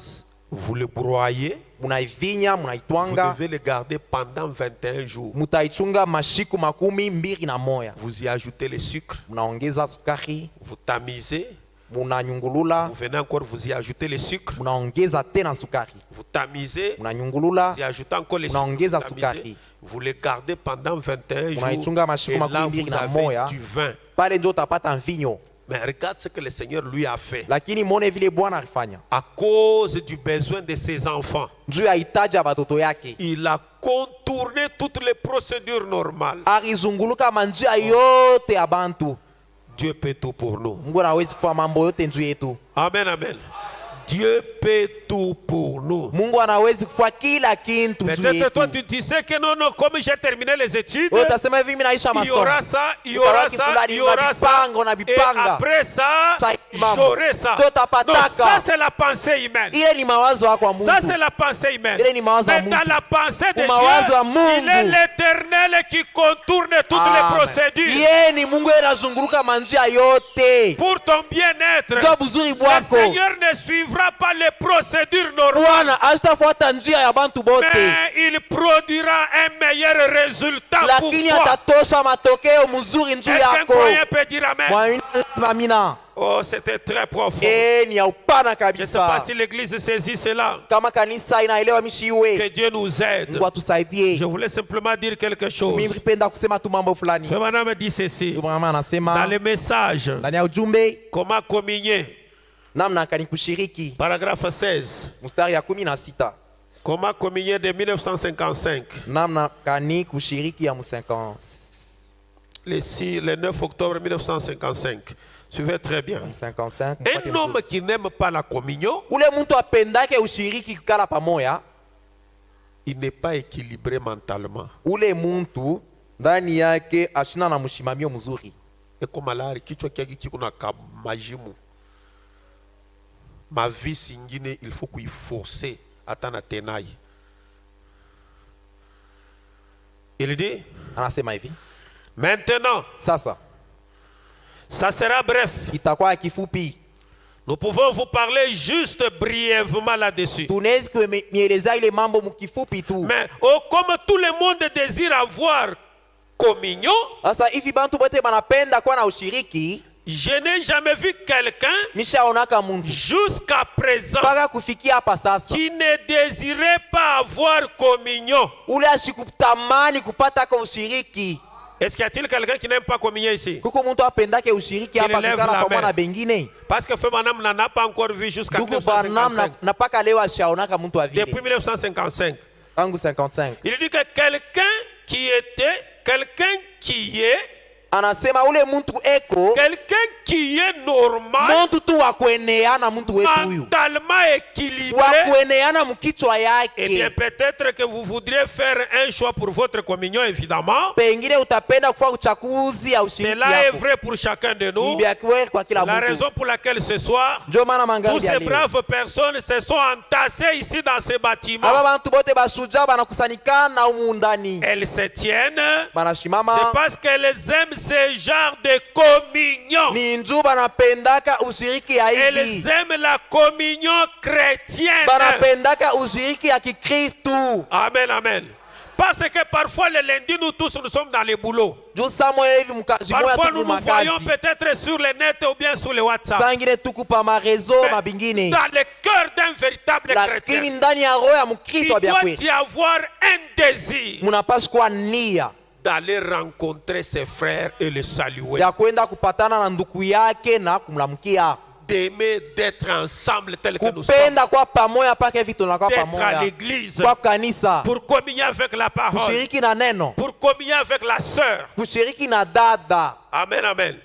vous les broyez, munaivinya, vous munaitwanga, devez les garder pendant 21 jours. mutaichunga mashiku 21. Vous y ajoutez le sucre, Munaongeza sukari, vous tamisez, munanyungulula, vous venez encore, vous y ajoutez le sucre, munaongeza tena sukari, vous tamisez, munanyungulula, vous y ajoutez encore le sucre, munaongeza vous tamisez, sukari, vous les gardez pendant 21 jours, munaichunga mashiku et là vous 21. avez du vin. Pale ndio utapata mvinyo. Mais regarde ce que le Seigneur lui a fait. Lakini muone vile Bwana alifanya. À cause du besoin de ses enfants, Juu ya hitaji ya batoto yake. il a contourné toutes les procédures normales. Alizunguluka manjia yote ya bantu. Dieu peut tout pour nous. Mungu anaweza kufanya mambo yote njuu yetu. Amen, amen. Dieu peut tout pour nous. Mungu anaweza kufanya kila kitu juu Peut-être toi yetu. tu disais que non, non, comme j'ai terminé les études, Wewe utasema hivi mimi naisha il y masomo. aura ça, il y aura ça, il y aura ça. Et après ça, j'aurai ça. Non, ça c'est la pensée humaine. Ile ni mawazo yako ya Mungu. Ça c'est la pensée humaine. Ile ni mawazo ya Mais dans Mungu. la pensée de Mawazo ya Dieu, Mungu. il est l'éternel qui contourne toutes les procédures. Yeye ni Mungu anazunguruka manjia yote. Pour ton bien-être, Kwa buzuri le bwako. Seigneur ne suivra pas les procédures normales, Bwana hatafuata njia ya bantu bote. mais il produira un meilleur résultat pour Lakini toi. atatosha matokeo mzuri njuu Est-ce qu'un yako. croyant peut dire amen? Amina. Oh, c'était très profond. Ni ya upana Je ne sais pas kabisa. si l'église saisit cela. Kama kanisa inaelewa mishi iwe. Que Dieu nous aide. Mungu atusaidie. Je voulais simplement dire quelque chose. Mimi nipenda kusema tu mambo fulani. Frère Madame dit ceci. Mama Dans anasema le message, ndani ya ujumbe comment communier, namna kani kushiriki paragraphe 16. mstari ya 16. Comment communier de 1955. Namna kani kushiriki ya 50. Le 9 octobre 1955. Suivez très bien. 55. Un homme qui n'aime pas la communion, Ule mtu apendake ushiriki kukala pamoja, il n'est pas équilibré mentalement. ule mtu ndani yake ashina na mshimamio mzuri. Eko malari kichwa kyake kiko na kamajimu. Ma vie singine il faut kuiforcer hata na tenai. Il dit Anasema hivi. maintenant, Sasa ça sera bref. itakuwa kifupi. Nous pouvons vous parler juste brièvement là-dessus. tunaweza kumieleza ile mambo mkifupi tu. Mais comme tout le monde désire avoir communion, Sasa hivi bantu bote banapenda kuwa na ushiriki. je n'ai jamais vu quelqu'un Nishaonaka muntu jusqu'à présent mpaka kufikia hapa sasa qui ne désirait pas avoir communion. ule ashikutamani kupata kwa ushiriki. Est-ce qu'il y a-t-il quelqu'un qui n'aime pas communier ici? Kuko muntu apendake ushiriki hapa lève kukala la pamoja main. na bengine. Parce que Frère Branham n'en a pas encore vu jusqu'à Ndugu Branham 1955. na mpaka leo ashaonaka muntu wa vile. Depuis 1955. Tangu 55. Il dit que quelqu'un qui est, Anasema ule muntu eko quelqu'un qui est normal, muntu tu wa kueneana muntu wetu huyu. mentalement Wa équilibré, kueneana mkichwa eh bien yake. peut-être que vous voudriez faire un choix pour votre communion, évidemment. Pengine utapenda kufanya uchaguzi ya ushiriki Cela est yako. vrai pour chacun de nous. Ni vya kweli kwa kila La mtu. raison pour laquelle ce soir, Ndio maana tous magharibi ya ces leo. braves personnes se sont entassées ici dans ce bâtiment. Aba bantu bote bashujaa banakusanikana humu ndani. Elles se tiennent. C'est Banashimama. parce qu'elles aiment ce genre de communion. Ni njuu banapendaka ushiriki ya Elles hivi. aiment la communion chrétienne. Banapendaka ushiriki ya Kikristu. Amen, amen. Parce que parfois le lundi, nous tous, nous sommes dans les boulots. Juu saa moya hivi mkazi moya Parfois, tuku nous nous voyons makazi. peut-être sur le net ou bien sur le WhatsApp. Saa ingine tuku pa marezo Mais mabingine. dans le cœur d'un véritable Lakini chrétien, ndani ya roho ya il Mkristo wa doit byakweli. y avoir un désir Munapaswa kuwa nia d'aller rencontrer ses frères et les saluer. ya kwenda kupatana na ndugu yake na kumlamkia. D'aimer, d'être ensemble tel que nous sommes. Kupenda kwa pamoja paka hivi tunakuwa D'être à pamoja. l'église. Kwa kanisa. Pour communier avec la parole. Kushiriki na neno. Pour communier avec la sœur. Kushiriki na dada. Amen, amen.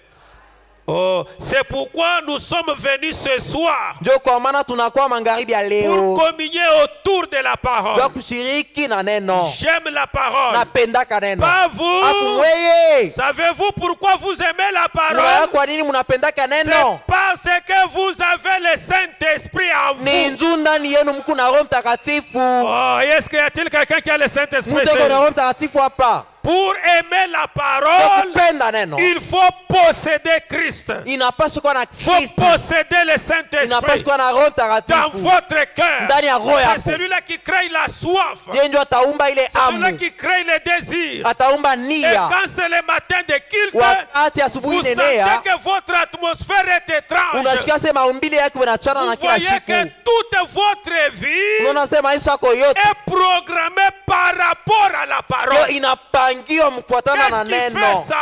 Oh, c'est pourquoi nous sommes venus ce soir Ndio kwa maana tunakuwa magharibi ya pour leo. communier autour de la Kwa parole. kushiriki na neno. J'aime la parole. Napendaka neno. Pas vous. Akumweye. Savez-vous pourquoi vous aimez la Unajua parole? kwa nini mnapendaka C'est neno? parce que vous avez le Saint-Esprit en Ni vous. njuu ndani yenu mko na Roho Mtakatifu. Oh, est-ce qu'il y a-t-il quelqu'un qui a le Saint-Esprit? Mtu eko na Roho Mtakatifu hapa. Pour aimer la Kwa parole, kupenda neno. il faut posséder Christ. Inapaswa kuwa na Il faut Kristo. posséder le Inapaswa Saint-Esprit kuwa na Roho dans Mtakatifu. votre cœur. Ndani ya roho C'est yako. celui-là qui crée la soif. Yeye ndio ataumba ile C'est celui-là amu. qui crée le désir. Ataumba Et nia. quand c'est le matin de culte, Wakati asubuhi vous sentez nenea, que votre atmosphère est étrange. unasikia sema maumbile yake yanachana na Vous kila voyez que siku. toute votre vie Unaona sema maisha yako yote est programmée par rapport à la ndio parole. inapangiwa mfuatana na Qu'est-ce qui fait neno. ça?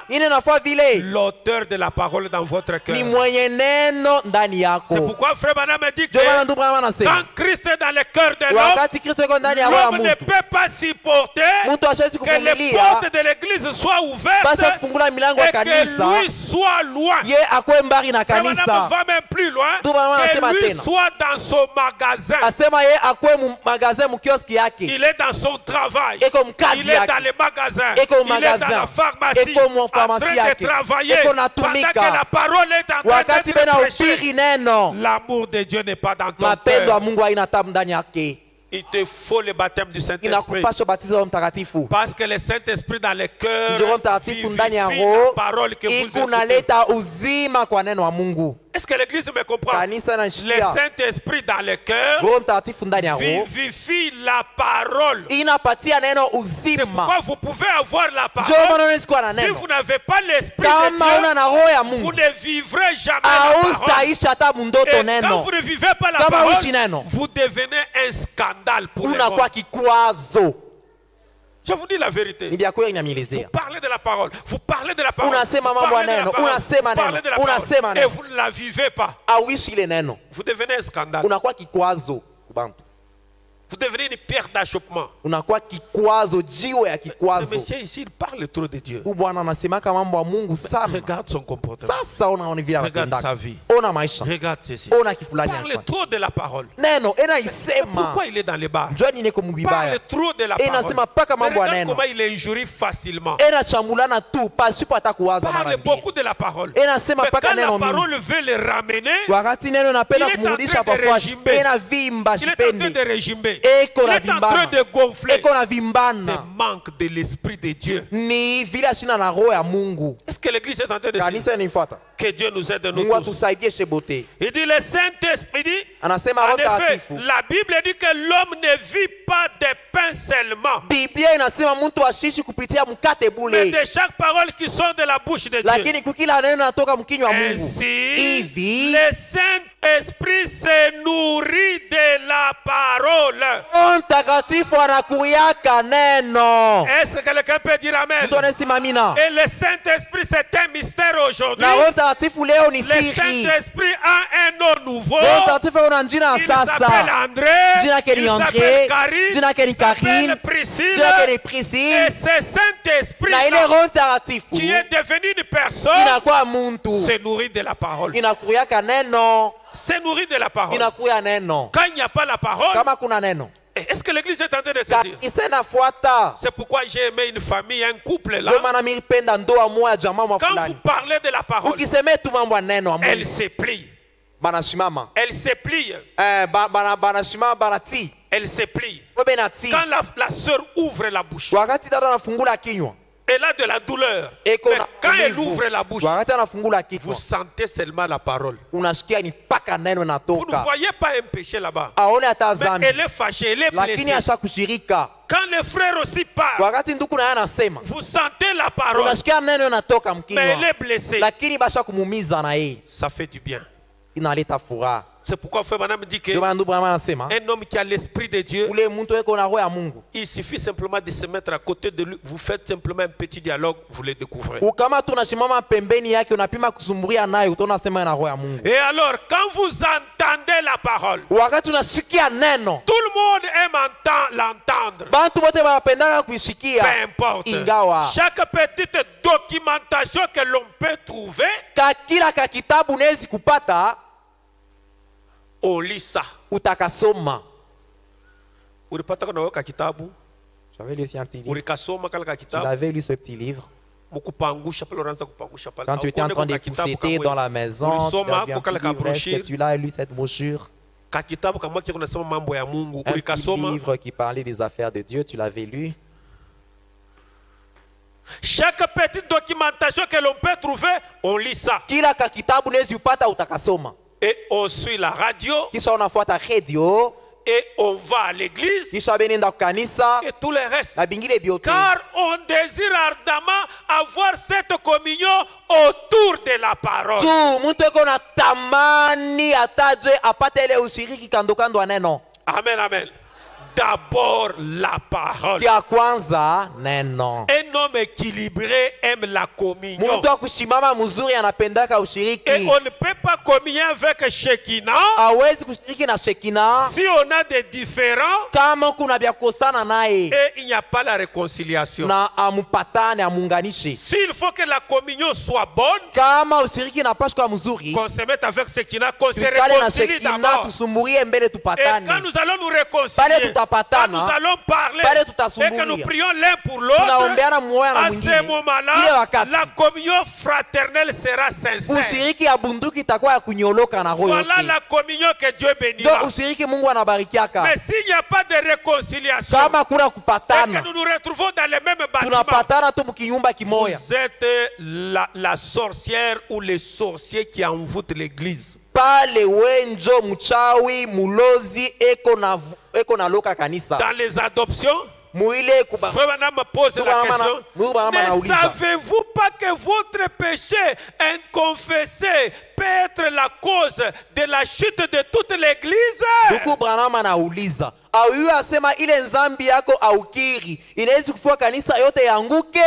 Ine nafaa vile L'auteur de la parole dans votre cœur. ni mwenye neno ndani C'est yako. pourquoi Frère Branham me dit que Ndio maana ndugu Branham anasema quand Christ est dans le cœur de l'homme, wakati Kristo yuko ndani ya roho ya l'homme ne mtu, peut pas supporter mtu hashawezi que les kuvumilia portes de l'église soient ouvertes basi kufungula milango ya et que kanisa, lui soit loin. ye akwe mbali na Frère Branham kanisa. va même plus loin. Ndugu Branham Que anasema lui tena. soit dans son magasin. Asema ye akwe mu magasin mu kioski yake. Il est dans son travail. Eko mkazi Il est yake. dans les magasins. Eko Il est dans magasin. la pharmacie. Eko mu En pharmacie train yake. de travailler. Eko Pendant natumika. que la parole est en train Wakati d'être bena prêchée. upiri neno, L'amour de Dieu n'est pas dans ton mapendo ya cœur. Mungu haina tabu ndani yake. Il te faut le baptême du Saint-Esprit. Inakupasha ubatizo wa Roho Mtakatifu. Parce que le Saint-Esprit dans le cœur Ndio Roho Mtakatifu ndani ya vivifie la roho parole que vous écoutez. ikunaleta uzima kwa neno wa Mungu. Est-ce que l'église me comprend? Kanisa Le inashikia Saint-Esprit dans le cœur Roho Mtakatifu ndani ya roho vivifie la parole. inapatia neno C'est uzima. pourquoi vous pouvez avoir la Ndio parole. maana unaweza kuwa na Si neno vous n'avez pas l'Esprit de kama una Dieu, na roho ya vous Mungu ne vivrez jamais la parole. haustaishi hata mundoto Et quand neno, vous ne vivez pas la Kama parole, uishi neno, vous devenez un scandale pour les unakuwa gens. kikwazo. Je vous dis la vérité. Ni vya kweli Vous inamielezea. parlez de la parole. Vous parlez de la parole. Unasema Vous mambo ya parlez de la neno. parole. Unasema Vous parlez neno. de la Unasema parole. Et neno. vous ne la vivez pas. Auishi ile neno, Vous devenez un scandale. unakuwa kikwazo kubantu, Vous devenez une pierre d'achoppement. unakuwa kikwazo, jiwe ya Ce kikwazo. monsieur ici, il parle trop de Dieu. Huyu bwana anasemaka mambo ya Mungu sana. Regarde son comportement. Sasa unaona vile Regarde anatendaka. sa vie. Ona maisha, Regarde ceci. ona kifulani Parle anafanya. trop de la parole. Neno ena isema Pourquoi il est dans les bars? njoni niko Parle mubibaya, trop de la Et parole. nasema paka Mais mambo ya regarde neno. comment il injurie facilement. ena chambulana tu pasipo hata kuwaza mara Parle mbili. beaucoup de la parole. Et nasema Mais paka quand la neno parole mingi, veut le ramener, wakati neno napenda Il est en kumrudisha train de pafuashi, régimber. ena vimba il est en train shipendi, de régimber. gonfler. Il eko na est en train vimbana de gonfler. eko na C'est vimbana manque de l'Esprit de Dieu. ni vile shina na roho ya Mungu. Est-ce que l'église est en train de dire Kanisa inanifuata. que Dieu nous aide nous Mungu tous? atusaidie shebote. Il dit le Saint-Esprit dit, Anasema en Roho effet, Mtakatifu. la Bible dit que l'homme ne vit pas de pain seulement, Biblia inasema mtu ashishi kupitia mkate mais bule, de chaque parole qui sort de la bouche de Dieu. lakini kukila neno natoka mkinywa wa Mungu. Ainsi, Hivi le Saint-Esprit se nourrit de la parole. Roho Mtakatifu anakuyaka neno. Est-ce que quelqu'un peut dire Amen? Mtu anasimamina. Et le Saint-Esprit, c'est un mystère aujourd'hui. Na Roho Mtakatifu leo ni Le siri. Saint-Esprit a un nom nouveau. Roho Mtakatifu una jina Il sasa. s'appelle André. Jina lake ni Il André. s'appelle Karine. Jina lake ni Il s'appelle Karine. Priscille. Jina lake ni Et Priscille. ce Saint-Esprit Na ile Roho Mtakatifu qui est devenu une personne inakuwa muntu. se nourrit de la parole. Inakuyaka neno. Se nourrit de la parole. Inakuya neno. Quand il n'y a pas la parole, Kama kuna neno. est-ce que l'église est en train de se dire? Kanisa inafuata. C'est pourquoi j'ai aimé une famille, un couple là. Ndio maana mimi nipenda ndoa moja jamaa mwa Quand vous fulani. parlez de la parole, Ukisema tu mambo ya neno wa elle Mungu. se plie. Banasimama. Elle se plie. Banasimama banati. Elle se plie. Wewe nati. Quand la sœur ouvre la bouche, Wakati dada anafungula kinywa. elle a de la douleur. Eko Mais na quand elle umivu. ouvre la bouche, Wakati anafungula vous kinywa. sentez seulement la parole. Unasikia ni paka neno Vous ne natoka. voyez pas un péché là-bas. Aone hata Mais zambi. elle est fâchée, elle est Lakini blessée. asha kushirika. Quand le frère aussi parle, Wakati nduku naye anasema. vous sentez la parole. Unasikia neno natoka Mais elle mkinywa. est blessée. Lakini basha kumumiza na yeye. Ça fait du bien. Inaleta furaha. C'est pourquoi frère Madame dit que Ndio maana ndugu Branham anasema. un homme qui a l'esprit de Dieu, Ule mtu eko na roho ya Mungu. il suffit simplement de se mettre à côté de lui. Vous faites simplement un petit dialogue, vous le découvrez. Ukama tunasimama pembeni yake unapima kusumburia naye utaona sema na roho ya Mungu. Et alors, quand vous entendez la parole, Wakati unasikia neno, tout le monde aime l'entendre. bantu wote wanapendaka kuisikia. Peu importe. Ingawa Chaque petite documentation que l'on peut trouver, kila kitabu unawezi kupata on lit ça. utakasoma. Ulipata kuna weka kitabu, J'avais lu aussi un petit livre. ulikasoma kala Tu kitabu, l'avais lu ce petit livre. mukupangusha pale unaanza kupangusha pale. Quand tu étais en train d'épousseter dans la maison, tu Ulisoma avais un ako kala petit ka livre. Est-ce que brochure, tu l'as lu cette brochure? ka kitabu kama kile kunasema mambo ya Mungu, Un petit ulikasoma. livre qui parlait des affaires de Dieu, tu l'avais lu. Chaque petite documentation que l'on peut trouver, on lit ça. Kila kitabu unawezi upata utakasoma. Et on suit la radio, Kisha unafuata radio, et on va à l'église, kisha benenda kukanisa et tout le reste. na bingine biote. Car on désire ardemment avoir cette communion autour de la parole. Juu mtu eko na tamani ataje apate ile ushiriki kando kando wa neno. Amen, amen. D'abord la parole. Ya kwanza neno. Un homme équilibré aime la communion. Mtu akushimama mzuri anapendaka ushiriki. Et on ne peut pas communier avec Shekinah Hawezi kushiriki na Shekina si on a des différends kama kuna vya kukosana naye et il n'y a pas la réconciliation. na amupatane amuunganishe. S'il faut que la communion soit bonne, Kama ushiriki napashwa kuwa mzuri, qu'on se mette avec Shekinah, qu'on se tukale na réconcilie Shekina d'abord. tusumburie mbele Et tupatane. quand nous allons nous Pale réconcilier, quand tutapatana, nous allons parler pale et tutasumburia. que nous prions l'un pour l'autre, Tunaombeana mmoja na à ce mwingine. Ile moment-là, wakati la communion fraternelle sera sincère. ushiriki ya bunduki itakuwa ya kunyoloka na roho Voilà yote. la communion que Dieu Ndio bénira. ushiriki Mungu anabarikiaka. Mais s'il n'y a pas de réconciliation, Kama kuna et kupatana, que nous nous retrouvons dans les mêmes bâtiments, tunapatana tu mkinyumba kimoya. vous êtes la sorcière ou les sorciers qui envoûtent l'église. Pale wenjo mchawi mulozi eko na loka kanisa. Dans les adoptions, Muile kuba. Frère Madame me pose la question. Ne Ne savez-vous pas que votre péché inconfessé peut être la cause de la chute de toute l'église? Ndugu Branham anauliza, au asema ile nzambi yako aukiri inaweza kufua kanisa yote yanguke?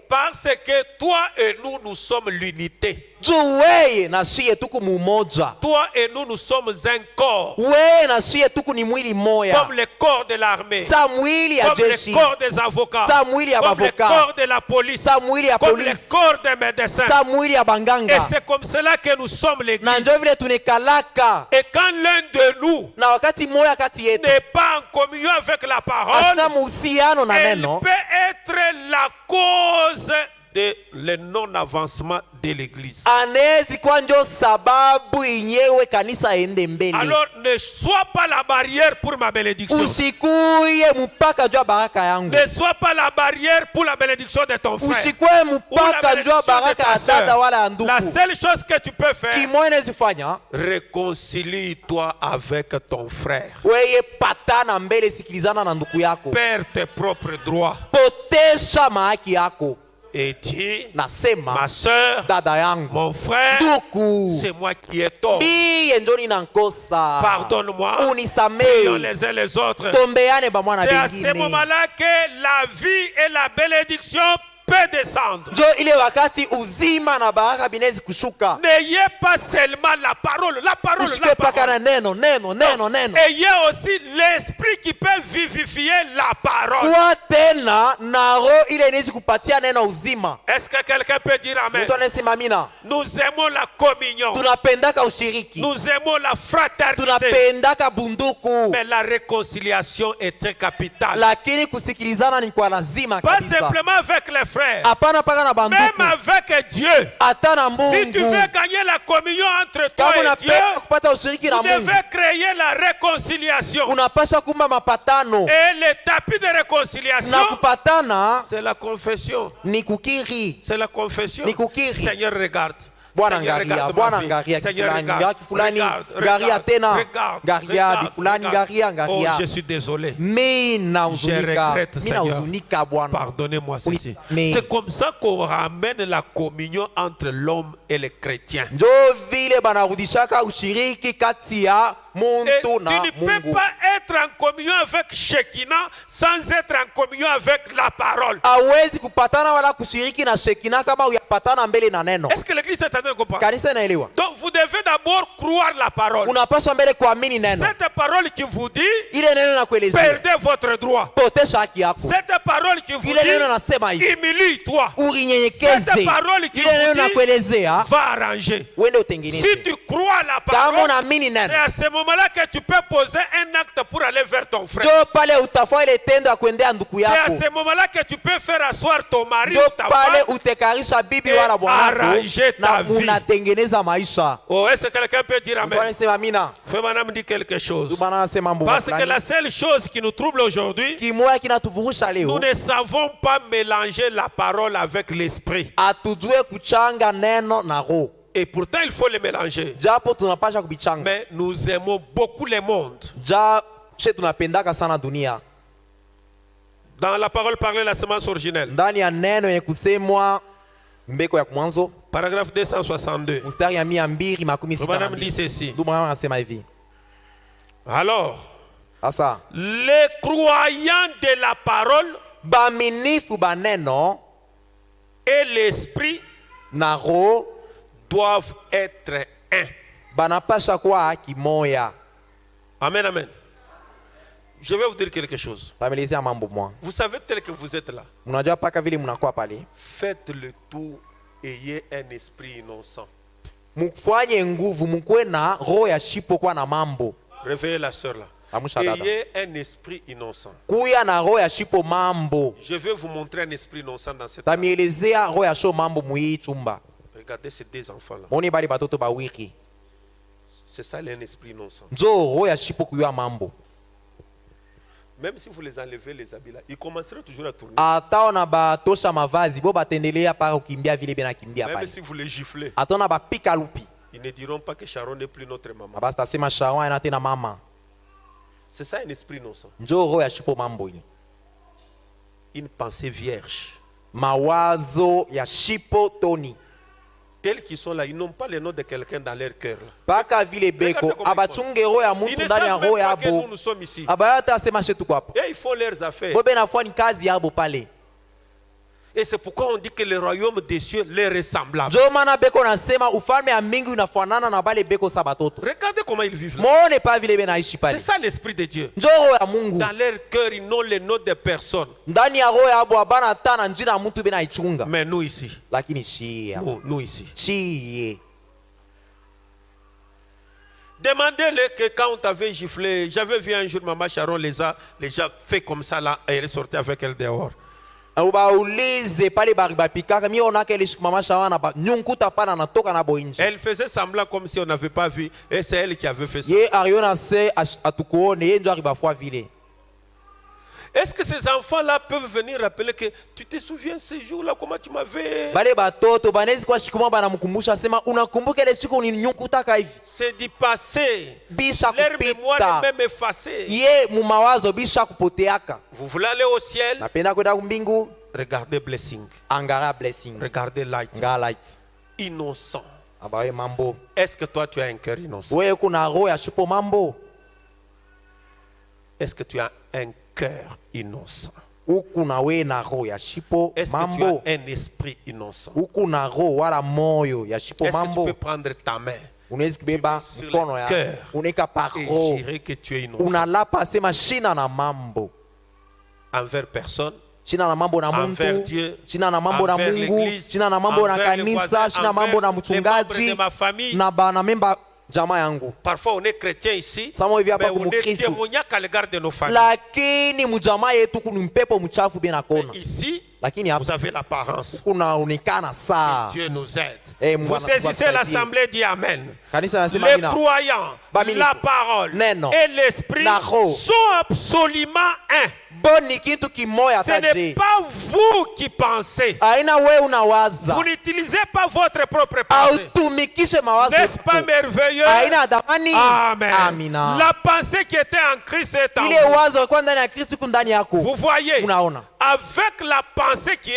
Parce que toi et nous sommes l'unité. Juu weye na shie tuku mumoja. Toi et nous sommes un corps. Weye na shie tuku ni mwili moya. Comme le corps de l'armée. Sa mwili ya Comme le jeshi. corps des avocats. Sa mwili ya Comme le bavoka. corps de la police. Sa mwili ya Comme le polisi. corps des médecins. Sa mwili ya Et banganga. c'est comme cela que nous sommes Na l'église. njo vile tunekalaka. Et quand l'un de nous Na wakati moya kati yetu n'est pas en communion avec la parole, asina muhusiano na elle neno, peut être la cause de le non-avancement de l'église. anawezi kuwa ndio sababu yenyewe kanisa ende mbele. Alors ne sois pas la barrière pour ma bénédiction. Usikuye mpaka jua baraka yangu. Ne sois pas la barrière pour la bénédiction de ton frère. Usikuye mpaka jua baraka ya dada wala ya ndugu. La seule chose que tu peux faire, Kimoja inawezifanya, réconcilie-toi avec ton frère. weye patana mbele, sikilizana na ndugu yako. Perds tes propres droits. Potesha mahaki yako. Et dis, Nasema, ma soeur, dada yangu, mon frère, ndugu, c'est moi qui ai tort. mie ndio ninakosa. Pardonne-moi. Prions Unisamehe. les uns les autres. Tombeane bamwana C'est à ce bengine. moment-là que la vie et la bénédiction peut descendre. Njo ile wakati uzima na baraka binawezi kushuka. N'ayez pas seulement la parole, la parole, Usike la paka parole. na neno. Ayez aussi l'esprit qui peut vivifier la parole. Kwa tena na roho ile inawezi kupatia neno uzima. Est-ce que quelqu'un peut dire amen? Mtu anasema amina. Nous aimons la communion. Tunapendaka ushiriki. Nous aimons la fraternité. Tunapendaka bunduku. Mais la réconciliation est très capitale. Lakini kusikilizana ni kwa lazima Pas kabisa. simplement avec les frères. Hapana paka na Même banduku. avec Dieu. Hata na Si tu veux Mungu. gagner la communion entre toi Kama et Dieu, unapenda kupata ushiriki na vous Mungu, devez créer la réconciliation. unapasha kumba mapatano. Et le tapis de réconciliation, Na kupatana c'est la confession. ni kukiri. C'est la confession. Ni kukiri. Seigneur, regarde. Bwana Seigneur, ngaria, regarde Bwana ma vie. ngaria Seigneur, kifulani, regarde, ngaria kifulani, regarde, ngaria regarde, tena, regarde, ngaria regarde, bifulani, regarde. ngaria. Oh, je suis désolé. Mi na Je uzunika, regrette, mi na Seigneur. uzunika Bwana. Pardonnez-moi ceci. Mais- C'est comme ça qu'on ramène la communion entre l'homme et les chrétiens. Njo vile banarudishaka ushiriki kati ya Et muntu na tu ne peux Mungu. pas être en communion avec Shekinah sans être en communion avec la parole. Hawezi kupatana wala kushiriki na Shekina kama uyapatana mbele na neno. Est-ce que l'église est en train de comprendre? Kanisa inaelewa. Donc vous devez d'abord croire la parole. Unapaswa mbele kuamini neno. Cette parole qui vous dit, Ile neno na kuelezea. perdez votre droit. Potesha haki yako. Cette parole qui vous Ile neno dit, nasema hivi. humilie-toi. Urinyenyekeze. Cette parole qui Ile neno na vous dit, kuelezea. va arranger. Uende Si utengeneze. tu crois la Kama parole, unaamini c'est neno. à ce moment-là que tu peux poser un acte pour aller vers ton frère. Njo pale utafua ile tendo ya kuendea ndugu C'est à yako. ce moment-là que tu peux faire asseoir ton mari Njo ou ta pale femme. utekarisha bibi Et wala bwanako arranger ta na vie. unatengeneza maisha. Oh, est-ce que quelqu'un peut dire Bwana amen? sema amina. Fais madame dit quelque chose. Bwana anasema mambo Parce que fulani. la seule chose qui nous trouble aujourd'hui, Kimoya kinatuvurusha nous leo. ne savons pas mélanger la parole avec l'esprit. Atujue kuchanga neno na roho. Et pourtant, il faut les mélanger. Japo tunapasha kubichanga. Mais nous aimons beaucoup le monde. Ja she tunapendaka sana dunia. Dans la parole parlée, la semence originelle. Ndani ya neno yenye kusemwa mbeko ya mwanzo Paragraphe 262. mstari ya 262. Madame dit ceci. Ndugu mwana anasema hivi. Alors, Sasa les croyants de la parole baaminifu ba neno et l'esprit na roho doivent être un. banapasha kuwa kimoya. Amen, amen. Je vais vous dire quelque chose. Tamelezea mambo mwa. Vous savez tel que vous êtes là. Mnajua paka vile mnakuwa pale. Faites le tout, ayez un esprit innocent. Mufanye nguvu mkuwe na roho ya shipo kwa na mambo. Réveillez la sœur là. Amusha dada. Ayez un esprit innocent. Kuya na roho ya shipo mambo. Je vais vous montrer un esprit innocent dans cette. Tamielezea roho ya show mambo muhii chumba. Regardez ces deux enfants là. Moni bali batoto ba wiki. C'est ça un esprit innocent. Njo roho ya shipo kuyua mambo. Même si vous les enlevez les habits là, ils commenceront toujours à tourner. Ataona batosha mavazi bo batendelea para kukimbia vile bena kimbia Même pale. si vous les giflez, Ataona bapika lupi. ils ne diront pas que Sharon n'est plus notre maman. Basi tasema Sharon ana tena mama. C'est ça un esprit innocent. Njo roho ya shipo mambo hii. Une pensée vierge. Mawazo ya shipo toni. Tels qu'ils sont là, ils n'ont pas le nom de quelqu'un dans leur cœur. Paka vile beko abachunge roho ya Ils mtu ne ndani ya savent même roho pas que yabo. nous sommes ici. Abayata asema shetu kwa hapo. Et ils font leurs affaires. Bobe nafua ni kazi yabo pale. Et c'est pourquoi on dit que le royaume des cieux les ressemblable. Njo maana beko nasema ufalme ya mbingu unafanana na bale beko sa batoto. Regardez comment ils vivent là. Muone pa vile benaishi C'est pale. ça l'esprit de Dieu. Njo roho ya Mungu. Dans leur cœur, ils n'ont le nom de personne. Ndani ya roho yabo abana tana njina mtu benaichunga. Mais nous ici, Lakini shia. nous ici. Chiye. Demandez-le que quand on t'avait giflé, j'avais vu un jour Maman Sharon les a fait comme ça là et elle sortait avec elle dehors. ubaulize pale bari bapikaka mimi onaka ile mama shawana nyunkuta pana natoka na boinje. Elle faisait semblant comme si on n'avait pas vu et c'est elle qui avait fait ça. Ye ariona se atukuone ye ndio aribafwa vile. Est-ce que ces enfants-là peuvent venir rappeler que tu te souviens ce jour-là comment tu m'avais... Bale batoto banezi kwa shikuma banamkumbusha sema unakumbuka ile siku uninyukutaka hivi. C'est du passé. Bisha Leur mémoire est kupita. même effacée. Ye mumawazo bisha kupoteaka. Vous voulez aller au ciel? Napenda kwenda kumbingu. Regardez blessing. Angara blessing. Regardez light. Angara light. Innocent. Abawe mambo. Est-ce que toi tu as un cœur innocent? Wewe kuna roho ya shipo mambo. Est-ce que tu as un cœur innocent? Uku na we na roho ya shipo Est-ce que tu mambo. as un esprit innocent? Uku na roho wala moyo ya shipo Est-ce que tu mambo. peux prendre ta main Unaweza kubeba sur mkono le ya cœur uneka et paro. jurer que tu es innocent Unalapa sema shina na mambo. envers personne, Shina na mambo na envers muntu, Dieu, shina na mambo na envers Mungu, l'église, shina na mambo na envers les kanisa, voisins, shina mambo na envers les membres mchungaji de ma famille. na bana memba jamaa yangu. Parfois on est chrétien ici, Samo hivi hapa mais on est kumukristo. démoniaque à l'égard de nos familles. Lakini mjamaa yetu kuna mpepo mchafu bila kona. Ici, Lakini vous hapa avez l'apparence. kunaonekana saa. Dieu nous aide. Eh, Vous Mungu saisissez atusaidie. l'assemblée, dit Amen. Kanisa nasema Les jina. croyants, Bamiliki. la parole Neno. et l'esprit Na roho. sont absolument un. Boni kitu kimoya Ce n'est taje. pas vous qui pensez. Aina wewe unawaza. Vous n'utilisez pas votre propre pensée. Autumikishe mawazo. N'est-ce pas merveilleux? Aina damani. Amen. Amina. La pensée qui était en Christ est en Ile vous. wazo kwa ndani ya Kristo kundani yako. Vous voyez, Unaona. avec la pensée qui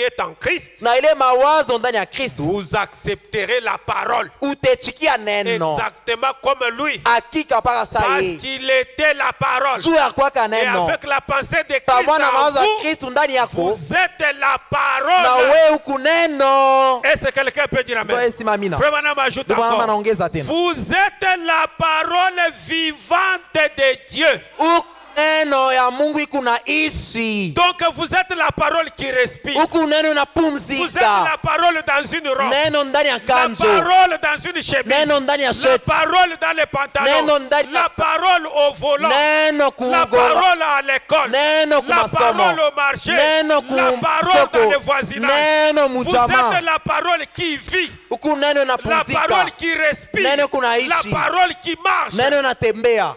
est en Christ, Na ile mawazo ndani ya Kristo vous accepterez la parole utechikia neno. exactement comme lui. Hakika paka saa Parce hii. qu'il était la parole. Juu ya kwaka Et neno. avec la pensée de Christ Pamoja na en mawazo ya vous, Kristo ndani yako. vous êtes la Na parole. wewe uku neno. Est-ce que quelqu'un peut dire Ndio amen? simamina. Frère Manama ajoute Ndio maana encore. naongeza tena. Vous êtes la parole vivante de Dieu. Uku neno ya Mungu ikuna ishi. Donc vous êtes la parole qui respire. Huku neno Vous êtes inapumzika. la parole dans une robe. Neno ndani ya La kanjo. parole dans une chemise. Neno ndani ya La sheti. parole dans les pantalons. Neno ndani- La parole au volant. Neno La kugola. parole à l'école. Neno La kumasomo. parole au marché. Neno La parole dans le voisinage. Neno Vous mujama. êtes la parole qui vit. Huku neno La inapumzika. parole qui respire. Neno kunaishi. La parole qui marche. Neno inatembea.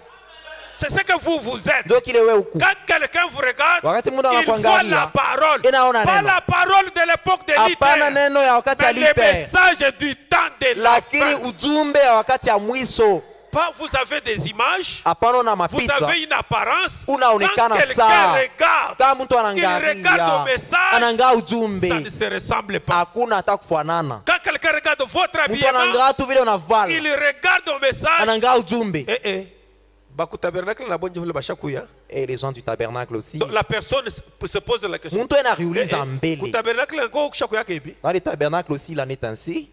C'est ce que vous êtes. Ndio kile wewe huku. Quand quelqu'un vous regarde, Wakati mtu il voit anakuangalia, la parole. inaona Pas neno. la parole de l'époque de Hapana Luther. neno ya wakati ya Mais le Luther. message du temps de la Lakini fin. ujumbe ya wakati ya mwisho. Pas vous avez des images. Hapana na Vous mapicha. avez une apparence. Unaonekana Quand quelqu'un sawa. regarde, Kama mtu il regarde au anaangalia. message. Anangaa Ça ujumbe. ne se ressemble pas. Hakuna hata kufanana. Quand quelqu'un regarde votre Mtu habillement, anangaa tu vile unavala. il regarde au message. Anangaa ujumbe. Bakutabernacle la bonne vile bashakuya. Et les gens du tabernacle aussi. Donc la personne se pose la question. Mtu anariuliza mbele. Kutabernacle ngo kushakuya kebi. Dans les tabernacles aussi, il en est ainsi.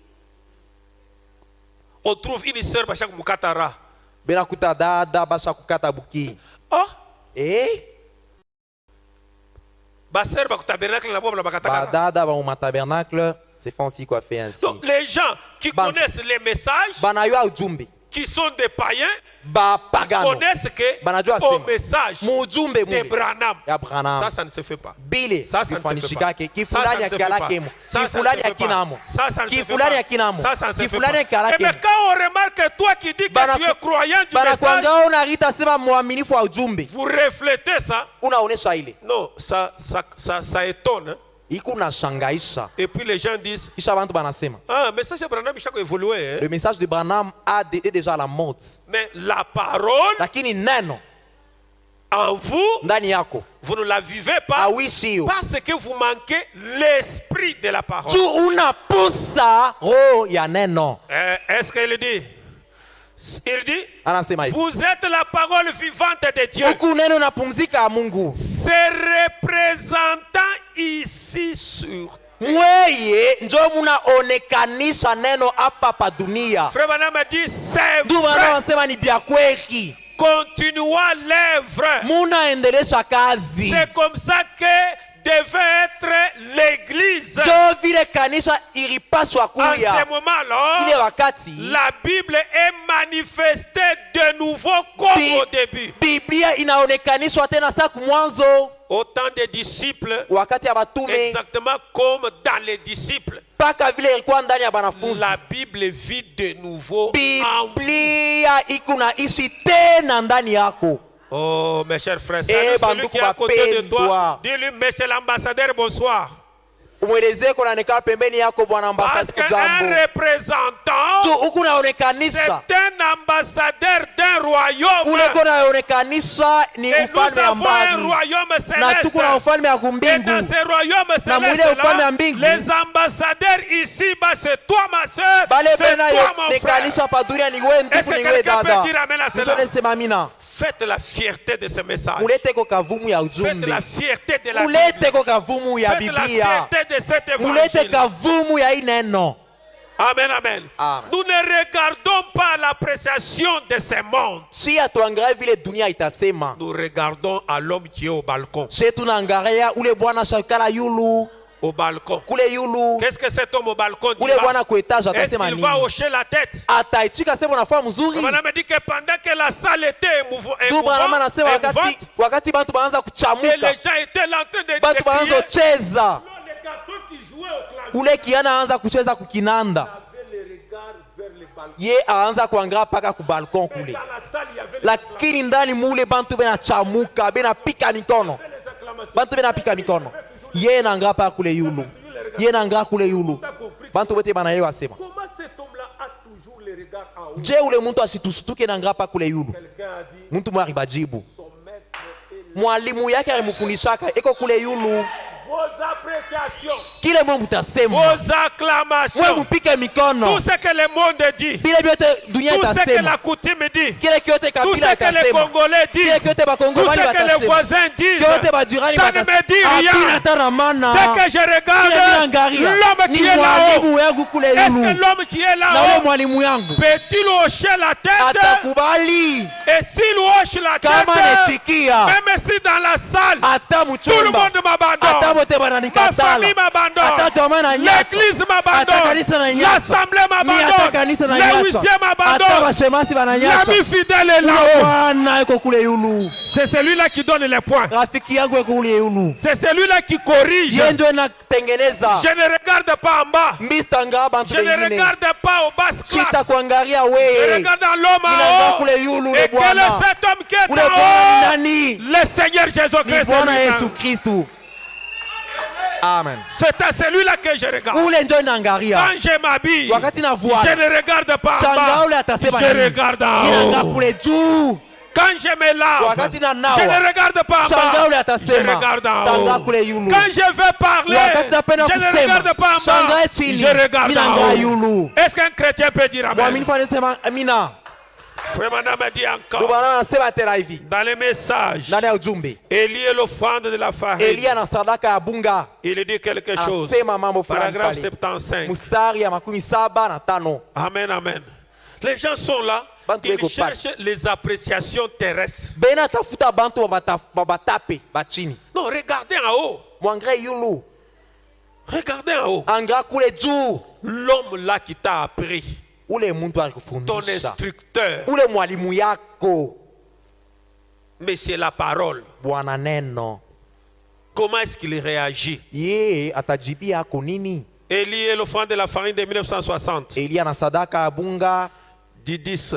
On trouve une sœur bashak mukatara. Benakuta dada basha kukata buki. Oh, Eh? ba sœur bakutabernacle la bonne Ba bakataka. dada ba ma tabernacle, se font aussi coiffer ainsi. Donc les gens qui Ban- connaissent les messages, Banayua ujumbe. qui sont des païens, Ba pagano. connaissent que Banajua au sema. message Mujumbe de mumbe. Branham, Ya Branham. ça ne se fait pas. Bile Ça ne se fait kifanishikake pas. kifulani Ça, ça ne se fait akialakemo pas. Ça, ça ne kifulani se fait akinamo pas. Ça, ça ne se fait kifulani pas. akinamo Ça, ça ne se fait kifulani pas. Eh akialakemo bien, quand on remarque toi qui dis que Bana- tu es croyant du message, banakwanga unarita sema mwaminifu wa ujumbe vous reflétez ça. unaonesha ile Non, ça étonne. Hein. iku nashangaisha Et puis les gens disent, kisha bantu banasema ah, message de Branham chaque évolué. Hein. le message de Branham est déjà à la mode Mais la parole lakini neno en vous, ndani yako vous ne la vivez pas awishi hiyo parce que vous manquez l'esprit de la parole. tu unapusa roho ya neno Est-ce qu'il dit? Il dit, anasema hivi vous êtes la parole vivante de Dieu. huku neno napumzika ya Mungu Se représentant ici sur. mweye njo munaonekanisha neno hapa pa dunia Frère Branham a dit, c'est ndio maana vrai. wanasema ni bya kweli Continuons l'œuvre. munaendelesha kazi C'est comme ça que devait être l'église. ndio vile kanisa ilipaswa En ce kuya ile moment-là, wakati la Bible est manifestée de nouveau comme Bi- au début. Biblia inaonekanishwa tena saa kumwanzo autant de disciples, wakati ya batume exactement comme dans les disciples. mpaka vile ilikuwa ndani ya banafunzi. La Bible vit de nouveau en vous. Biblia ikunaishi tena ndani yako. Oh mes chers frères, Eh, celui qui est à côté de toi, bapendwa. dis-lui, monsieur l'ambassadeur, bonsoir. Umwelezee kuna nekaa pembeni yako bwana Parce ambassadeur qu'un jambo. représentant, Tu uko naonekanisha. c'est un ambassadeur d'un royaume. Ule uko naonekanisha ni Et nous ufalme wa avons un mbali. royaume Na tuko na céleste. ufalme wa Et dans kumbingu. ce royaume Na mwile ufalme wa céleste, mbingu. les ambassadeurs ici, bah, c'est toi ma soeur, Bale c'est bena toi mon frère. nekanisha pa dunia ni wewe Est-ce ndugu que ni wewe quelqu'un dada. peut dire amen à cela? Mtone sema amina. Faites la fierté de ce message. Mulete ko kavumu ya Faites ujumbe. la fierté de la Mulete Bible. ko kavumu ya Faites la Biblia. fierté de cet Mulete évangile. kavumu ya hii neno. Amen, amen. Amen. Nous ne regardons pas l'appréciation de ce monde. Si atuangalia vile dunia itasema. Nous regardons à l'homme qui est au balcon. Si tunaangalia ule bwana shakala yulu. Au balcon. Kule yulu. Qu'est-ce que cet homme au balcon dit? Ule bwana ku etage Est-ce atasema qu'il nini? va hocher la tête? Ataitika sema unafaa mzuri. On me dit que pendant que la salle était Ndio bwana mama anasema émouvante, wakati bantu baanza et kuchamuka. les gens étaient là en train de Bantu baanza crier. kucheza. Les garçons qui jouaient au clavier Ule kiana aanza kucheza kukinanda. avaient les regards vers le balcon. Ye aanza kuangalia paka ku balkon kule. Dans la salle, il y avait Lakini ndani mule bantu bena chamuka, bena pika mikono. les acclamations. Bantu bena pika mikono. Ye nanga pa kule yulu. Ye nanga kule yulu. Bantu bote banaelewa sema. Comment cet homme-là a toujours les regards en haut? Je ule muntu asitusutuke nanga pa kule yulu. Quelqu'un a dit, Muntu mwari bajibu. son maître est là. Mwalimu yake alimfundishaka eko kule yulu. Vos appréciations, Kile mwe mutasema. vos Mwe acclamations, mupike mikono. tout ce que le monde dit, Bile byote dunia tout ce que itasema. la coutume dit, Kile kyote tout kabila ce que les itasema. Congolais Kile disent, kyote tout bakongomani ce que les batasema. voisins disent, Kyote bajirani ça ne me dit rien. Hapana maana. C'est que je regarde l'homme qui est là-haut. mwalimu yangu kule Est-ce que yulu. l'homme qui est Na ule là-haut mwalimu yangu peut-il hocher la tête? atakubali Et s'il hoche la kama tête, netikia même si dans la salle, ata tout le muchumba monde m'abandonne, ata bote ma bananikatala famille m'abandonne, ata jamaa na nyacha l'église ata m'abandonne, kanisa na nyacha l'assemblée ni ata m'abandonne, kanisa na les nyacha huissiers ata m'abandonnent, bashemasi bananyacha l'ami fidèle est ule là-haut. bwana eko kule yulu C'est celui-là qui donne les points. rafiki yangu eko kule yulu C'est celui-là qui corrige. ye ndio natengeneza Je ne regarde pas en bas. mbistanga bantu Je ne wengine regarde pas aux basses chita classes. kuangalia Je wewe regarde dans l'homme inanga en haut. kule yulu ule Et quel bwana est cet homme qui est ule en bwana haut? nani Le Seigneur ni Jésus-Christ. bwana lui-même. Yesu Kristu. Amen. C'est à celui-là que je regarde. Ule ndio naangalia Quand je m'habille, wakati na je voile ne regarde pas en changa ule bas. atasema Je nini? regarde Inanga en haut. kule juu Quand je me lave, wakati na nawa je ne regarde pas en changa ule bas. Je atasema regarde en tanga haut. kule yulu Quand je vais parler, wakati napenda je ne kusema regarde pas en bas. shangae chini Je regarde en inanga haut. yulu Est-ce qu'un chrétien peut dire amen? mwaminifu anasema amina. Frère Madame a dit Ndio encore bwana anasema tena hivi dans les messages, ndani ya ujumbe Élie est l'offrande de la farine. Elia na sadaka ya bunga Il dit quelque chose. anasema mambo fulani Paragraphe pale 75. mstari ya 75. Amen, amen. Les gens sont là, Bantu ils beko pale. cherchent les appréciations terrestres. bena tafuta bantu babatape bachini Non, regardez en haut. mwangalie yulu Regardez en haut. anga kule juu L'homme là qui t'a appris, ule muntu ton alikufundisha instructeur, ule mwalimu yako mais c'est la parole. bwana neno Comment est-ce qu'il réagit? ye atajibia yako nini? Élie est l'offrande de la farine de 1960. Elia na sadaka ya bunga Dit 10.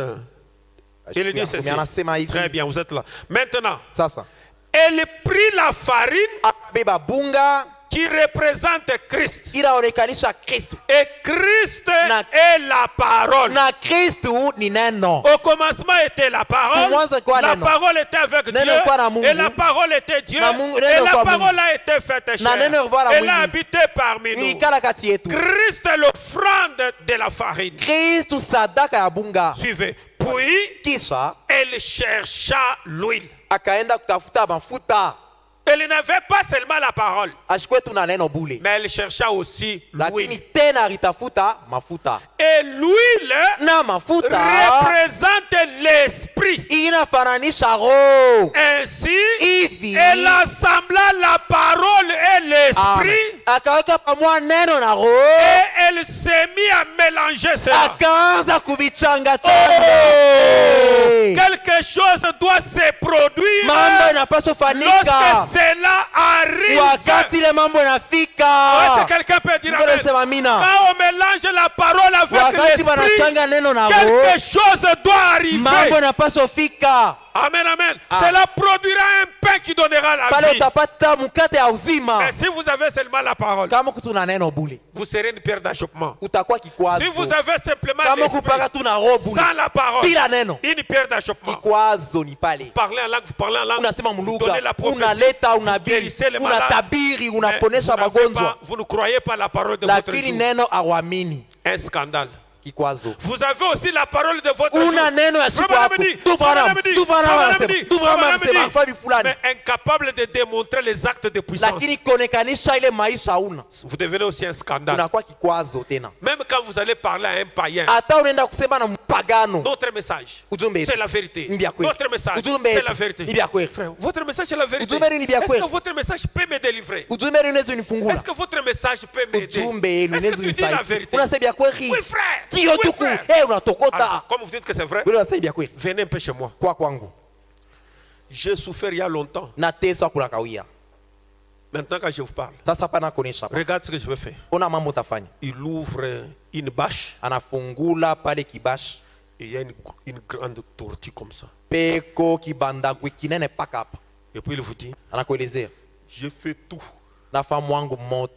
Il dit ceci. anasema hivi Très bien, vous êtes là. Maintenant, sasa elle prit la farine akabeba bunga qui représente Christ. inaonekanisha Kristu Et Christ Na- est la parole. na Kristu ni neno. Au commencement était la parole. Kumwanzo kwa La neno. parole était avec Neno Dieu. kwa na Mungu. Et la parole était Dieu. Na Mungu- Et neno la kwa parole Mungu. a été faite Na neno kwa na chair. Elle a mwili. habité parmi nous. Ilikala kati yetu. Christ est l'offrande de la farine. Kristu sadaka ya bunga. Suivez. Puis, Kisha elle chercha l'huile. akaenda kutafuta mafuta. Elle n'avait pas seulement la parole, Ashikwe tu na neno bule. mais elle chercha aussi Lakini l'huile. tena alitafuta mafuta. Et l'huile Na mafuta représente l'esprit. inafananisha roho. Ainsi, Hivi elle assembla la parole et l'esprit akaweka pamoja neno na roho. et elle s'est mise à mélanger cela. Akaanza kuvichanga Oh! changa. Quelque chose doit se produire Mambo inapaswa lorsque fanyika cela arrive, wakati ile mambo est-ce inafika. que quelqu'un peut dire amen? Sema amina. Quand on mélange la parole avec Wakati l'esprit, wanachanga neno na roho, quelque chose doit mambo arriver. inapaswa fika. Amen, amen. Ah. Cela produira un pain qui donnera la Pale vie. utapata mkate ya uzima. Mais si vous avez seulement la parole, Kama kutuna neno bule, vous serez une pierre d'achoppement. utakuwa Si kikwazo. vous avez simplement Kama l'esprit, kupaka tuna roho bule, sans la parole, bila neno, une pierre d'achoppement. kikwazo ni pale. Parlez en langue, vous parlez en langue, Unasema vous mlugha, donnez la prophétie, unaleta vous unabii, guérissez les malades. unatabiri, Mais unaponesha vous n'avez magonjwa, pas- vous ne croyez pas la parole de votre lakini jour. neno awamini. Un scandale. Kikwazo. Vous avez aussi la parole de votre Una jour. neno ya siku Frère yako. Manamedi, Tu Frère Branham, Manamedi, tu Branham Frère anasema, Manamedi, tu Branham Frère anasema, Manamedi. alfabi fulani. Mais incapable de démontrer les actes de puissance. Lakini kuonekanisha ile maisha una, Vous devenez aussi un scandale. unakuwa kikwazo tena. Même quand vous allez parler à un païen, Hata unaenda kusema na mpagano, notre message, ujumbe c'est la vérité. ni vya kweli. Notre message, Ujumbe c'est la vérité. ni vya kweli. Frère, votre message c'est la vérité. Ujumbe ni vya Est-ce kweli. que votre message peut me délivrer? Ujumbe unaweza unifungula. Est-ce que votre message peut m'aider? Ujumbe yenu Est-ce que unaweza tu dis la unisaidia. vérité? Unasema vya kweli. Oui, frère. Sio Oui, tuku. frère. Unatokota. Alors, comme vous dites que c'est vrai, Wewe unasema vya kweli. venez un peu chez moi. Kwa kwangu. J'ai souffert il y a longtemps. Nateswa kula kawia. Maintenant, quand je vous parle, Sasa pana kuonesha. regarde ce que je vais faire. Ona mambo utafanya. Il ouvre une bâche Anafungula pale kibashi. et il y a une grande tortue comme ça. Peko kibanda kinene paka hapa. Et puis il vous dit, Anakuelezea. j'ai fait tout. Nafahamu wangu mote.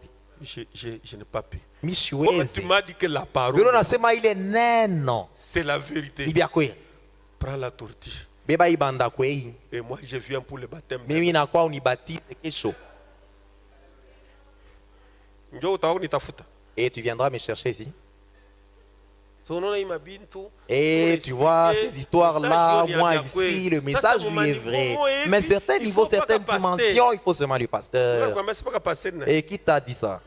Je n'ai pas pu. Mimi Comme tu siwezi. m'as dit que la Vile parole, unasema ile neno c'est la ni vérité. vya kweli. Prends la tortue. Beba ibanda kwei. Et moi, je viens pour le baptême. Mimi nakuwa unibatize kesho. Njoo utaona nitafuta. Et tu viendras me chercher ici. So, unaona hii mabintu, Et tu vois ces histoires-là, moi ici, le message lui est vrai. Mais certains niveaux, certaines dimensions, il faut seulement le pasteur. Et qui t'a dit ça?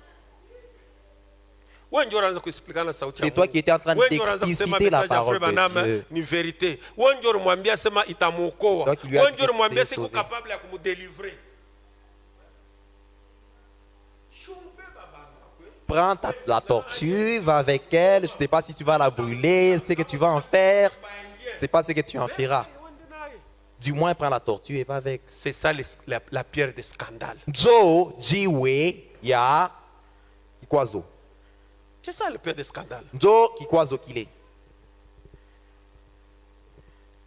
C'est toi qui étais en train d'expliciter la parole de Dieu. Ni vérité. Wenjoro mwambia sema itamuokoa. Toi qui lui as Wenjoro dit mwambia que c'est siku sauvé. capable ya kumdélivrer. Prends la tortue, va avec elle. Je ne sais pas si tu vas la brûler, ce que tu vas en faire. Je ne sais pas ce que tu en feras. Du moins, prends la tortue et va avec. C'est ça la pierre de scandale. Joe, jiwe, ya, kikwazo. C'est ça la pierre de scandale. Joe, kikwazo kile.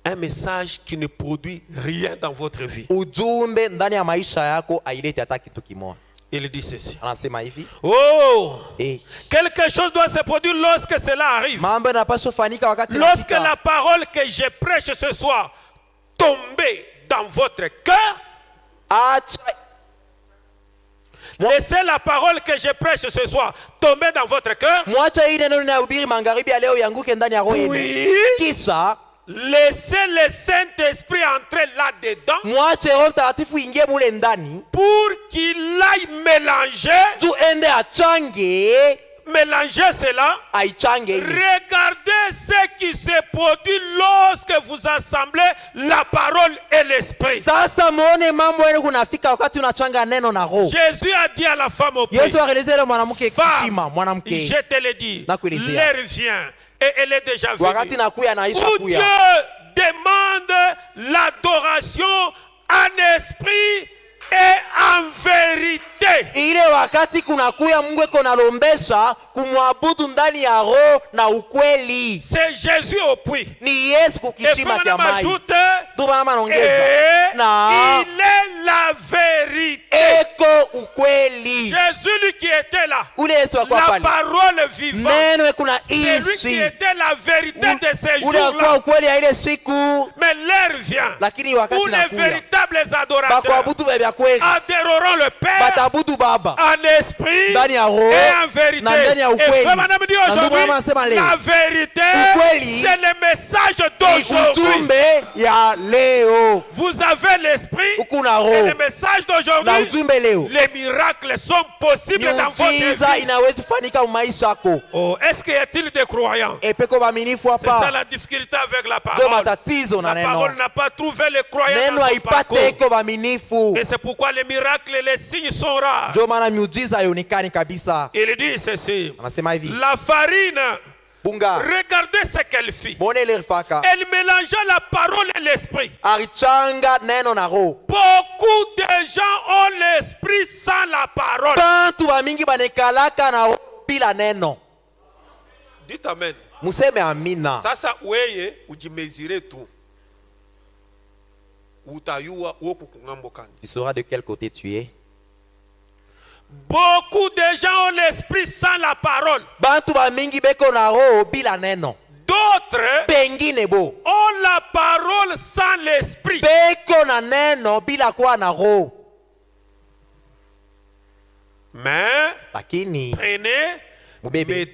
Un message qui ne produit rien dans votre vie. Ujumbe ndani ya maisha yako ailete hata kitu kimoja. Il dit ceci. Anasema hivi. Oh! Eh, Quelque chose doit se produire lorsque cela arrive. mambo yanapaswa fanyika wakati Lorsque inafika. la parole que je prêche ce soir tombe dans votre cœur, Acha laissez la parole que je prêche ce soir tomber dans votre cœur. mwacha hii neno ninahubiri magharibi ya leo yanguke ndani ya roho yenu. Oui. Kisha Laissez le Saint-Esprit entrer là-dedans mwache Roho Mtakatifu ingie mule ndani pour qu'il aille mélanger, juu ende achange cela. aichange ile. Regardez ce qui se produit lorsque vous assemblez la parole et l'esprit. Sasa muone mambo yenu kunafika wakati unachanga neno na roho. Jésus a dit à la femme au pays, Yesu aelezea mwanamke femme, kishima, mwanamke je te le dis, Nakuelezea. l'heure vient et elle est déjà wakati venue. nakuya naisha Où Dieu kuya. demande l'adoration en esprit et en vérité. Ile wakati kunakuya Mungu eko nalombesha kumwabudu ndani ya roho na ukweli. C'est Jésus au puits. Ni Yesu Et kukishima kia mai. ajoute, Duba mama et naongeza. Na il est la vérité. eko ukweli. Jésus lui qui était là, Ule Yesu akwa la pale. parole vivante, Neno eko na c'est lui qui ishi. était la vérité de ces Ule akwa jours-là. ukweli ya ile siku. Mais l'heure vient Lakini wakati où les nakuya véritables adorateurs bakwabudu vya kweli. adoreront le Père Batabudu Baba en esprit ndani ya roho et en vérité. na ndani ya Et ukweli. comme on a dit Na ndugu aujourd'hui, mama anasema leo, la vérité, ukweli c'est le message ni d'aujourd'hui. ujumbe ya leo. Vous avez l'esprit Huku na et roho le message na d'aujourd'hui. ujumbe leo. Les miracles sont possibles dans votre Miujiza vie. inaweza kufanyika maisha yako. Oh, est-ce qu'il y a-t-il des croyants? Epeko waaminifu C'est ça hapa. la difficulté avec la Ndio parole. matatizo na La parole neno. n'a pas trouvé les croyants Neno dans son haipate parcours. eko waaminifu. Et c'est pourquoi les miracles et les signes sont rares. Ndio maana miujiza haionekani kabisa. Il dit ceci. Anasema hivi. La farine Bunga. Regardez ce qu'elle fit. Bonele faka. Elle mélangea la parole et l'esprit. Arichanga neno na ro. Beaucoup de gens ont l'esprit sans la parole. Bantu bamingi banekalaka na ro bila neno. Dites amen. Museme amina. Sasa weye ujimezire tu. Utayua woku kungambo kani. Tu sauras de quel côté tu es. Beaucoup de gens ont l'esprit sans la parole. Bantu bamingi beko na ro bila neno. D'autres Bengine bo. ont la parole sans l'esprit. Beko na neno bila kwa na ro. Mais Lakini prenez, mubebe.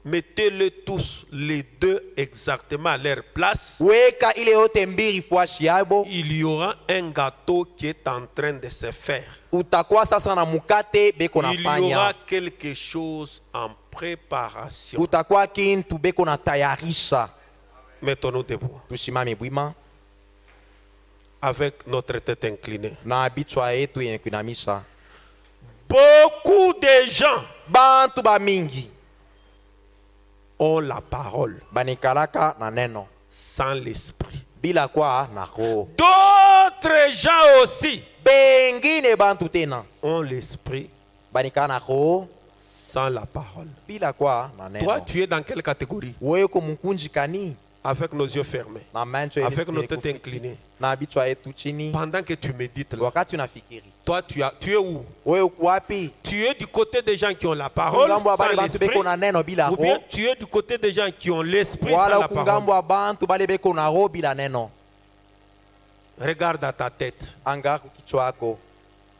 mettez-le tous les deux exactement à leur place. Weka ile yote mbili fuashi yabo. Il y aura un gâteau qui est en train de se faire. Utakuwa sasa na mukate beko Il y nafanya. aura quelque chose en préparation. Utakuwa kintu beko na tayarisha. Mettons-nous debout Tushimame bwima avec notre tête inclinée. na bichwa yetu yenye kuinamisha. Beaucoup de gens Bantu bamingi ont la parole banikalaka na neno sans l'esprit. bila kwa na roho. D'autres gens aussi Bengine bantu tena ont l'esprit banikala na roho sans la parole. bila kwa na Toi, neno. tu es dans quelle catégorie? Wewe ko mukunji kani Avec nos yeux fermés, na mancho yenye avec nos têtes kufiti. inclinées. Na bichwa yetu chini. Pendant que tu médites là, Wakati unafikiri toi, tu es où? wewe uko wapi? Tu es du côté des gens qui ont la parole Kungambo wa bale sans bantu l'esprit, beko na neno bila ou bien roho, tu es du côté des gens qui ont l'esprit sans wala la kungambo parole. wa bantu bale beko na roho bila neno. Regarde à ta tête. Anga kichwa yako.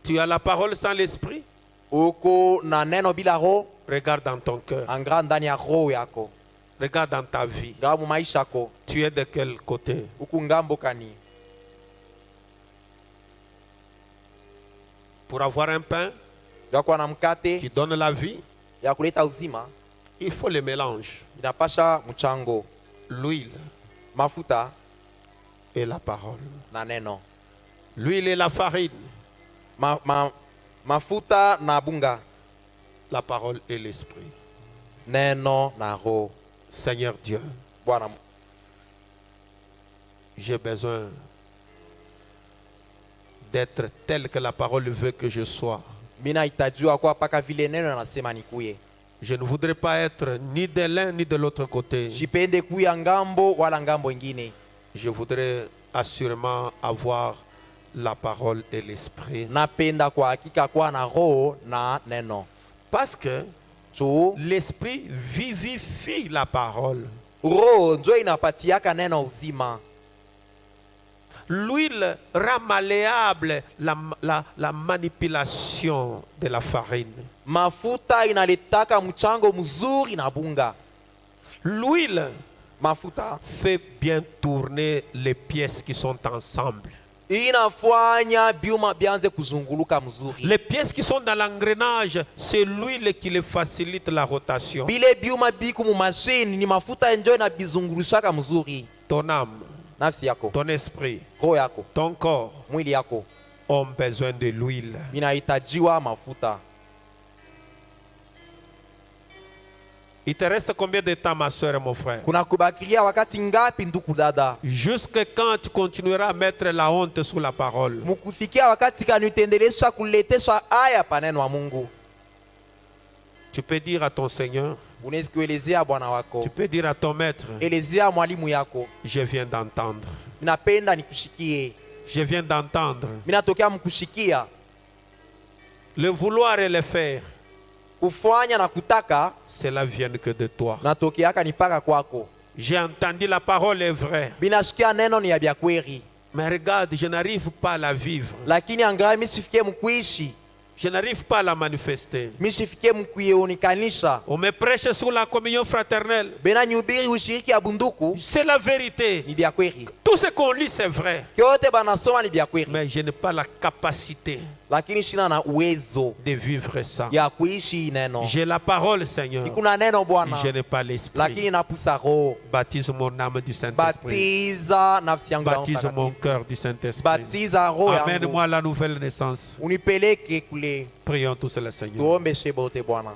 Tu as la parole sans l'esprit? Uko na neno bila roho, Regarde dans ton cœur. anga ndani ya roho yako. Regarde dans ta vie. Ngamu maisha yako. Tu es de quel côté? Uko ngambo kani? Pour avoir un pain Yako na mkate qui donne la vie, ya kuleta uzima, il faut le mélange. inapasha mchango, L'huile mafuta et la parole. na neno. L'huile et la farine. Mafuta na bunga, La parole et l'esprit. neno na roho. Seigneur Dieu, Bwana, j'ai besoin d'être tel que la parole veut que je sois. mina itajua kwa paka vile neno anasema nikuye. Je ne voudrais pas être ni de l'un ni de l'autre côté. Jipende kuya ngambo wala ngambo ingine. Je voudrais assurément avoir la parole et l'esprit. Napenda kwa hakika kwa na roho na neno. Parce que Tu l'esprit vivifie la parole. roho njo inapatiaka neno uzima. L'huile rend malléable la manipulation de la farine. Mafuta inaletaka mchango mzuri na bunga. L'huile Mafuta fait bien tourner les pièces qui sont ensemble. inafanya biuma bianze kuzunguluka mzuri. Les pièces qui sont dans l'engrenage, c'est l'huile qui les facilite la rotation. Bile biuma biku mu machine ni mafuta njo inabizungurushaka mzuri. Ton âme, Nafsi yako, ton esprit, roho yako, ton corps mwili yako ont besoin de l'huile. inahitajiwa mafuta. Il te reste combien de temps, ma soeur et mon frère? Kuna kubakilia wakati ngapi nduku dada? Jusque quand tu continueras à mettre la honte sous la parole? Mukufikia wakati kani utendelesha kuletesha aya paneno wa Mungu. Tu peux dire à ton Seigneur, Unaweza kuelezea Bwana wako, tu peux dire à ton maître, elezea mwalimu yako, je viens d'entendre. minapenda nikushikie, Je viens d'entendre. minatokea mkushikia. Le vouloir et le faire, Kufanya na kutaka cela vient que de toi. natokeaka nipaka kwako. J'ai entendu la parole est vraie. Binashikia neno ni ya bya kweli, Mais regarde, je n'arrive pas à la vivre. lakini angawa misifikie mkuishi, Je n'arrive pas à la manifester. misifikie mkuionekanisha. On me prêche sur la communion fraternelle. Bena nyubiri ushiriki ya bunduku C'est la vérité. ni bya kweli, Tout ce qu'on lit, c'est vrai. kyote banasoma ni bya kweli, Mais je n'ai pas la capacité lakini shina na uwezo de vivre ça. ya kuishi neno. J'ai la parole, Seigneur. Kuna neno Bwana, Je n'ai pas l'esprit. lakini napusa roho. Baptise mon âme du Saint-Esprit. Batiza nafsi yangu na Roho Baptise mon Mtakatifu. cœur du Saint-Esprit. Batiza roho yangu, Amène-moi la nouvelle naissance. unipeleke kule. Prions tous le Seigneur. Tuombe shebote Bwana.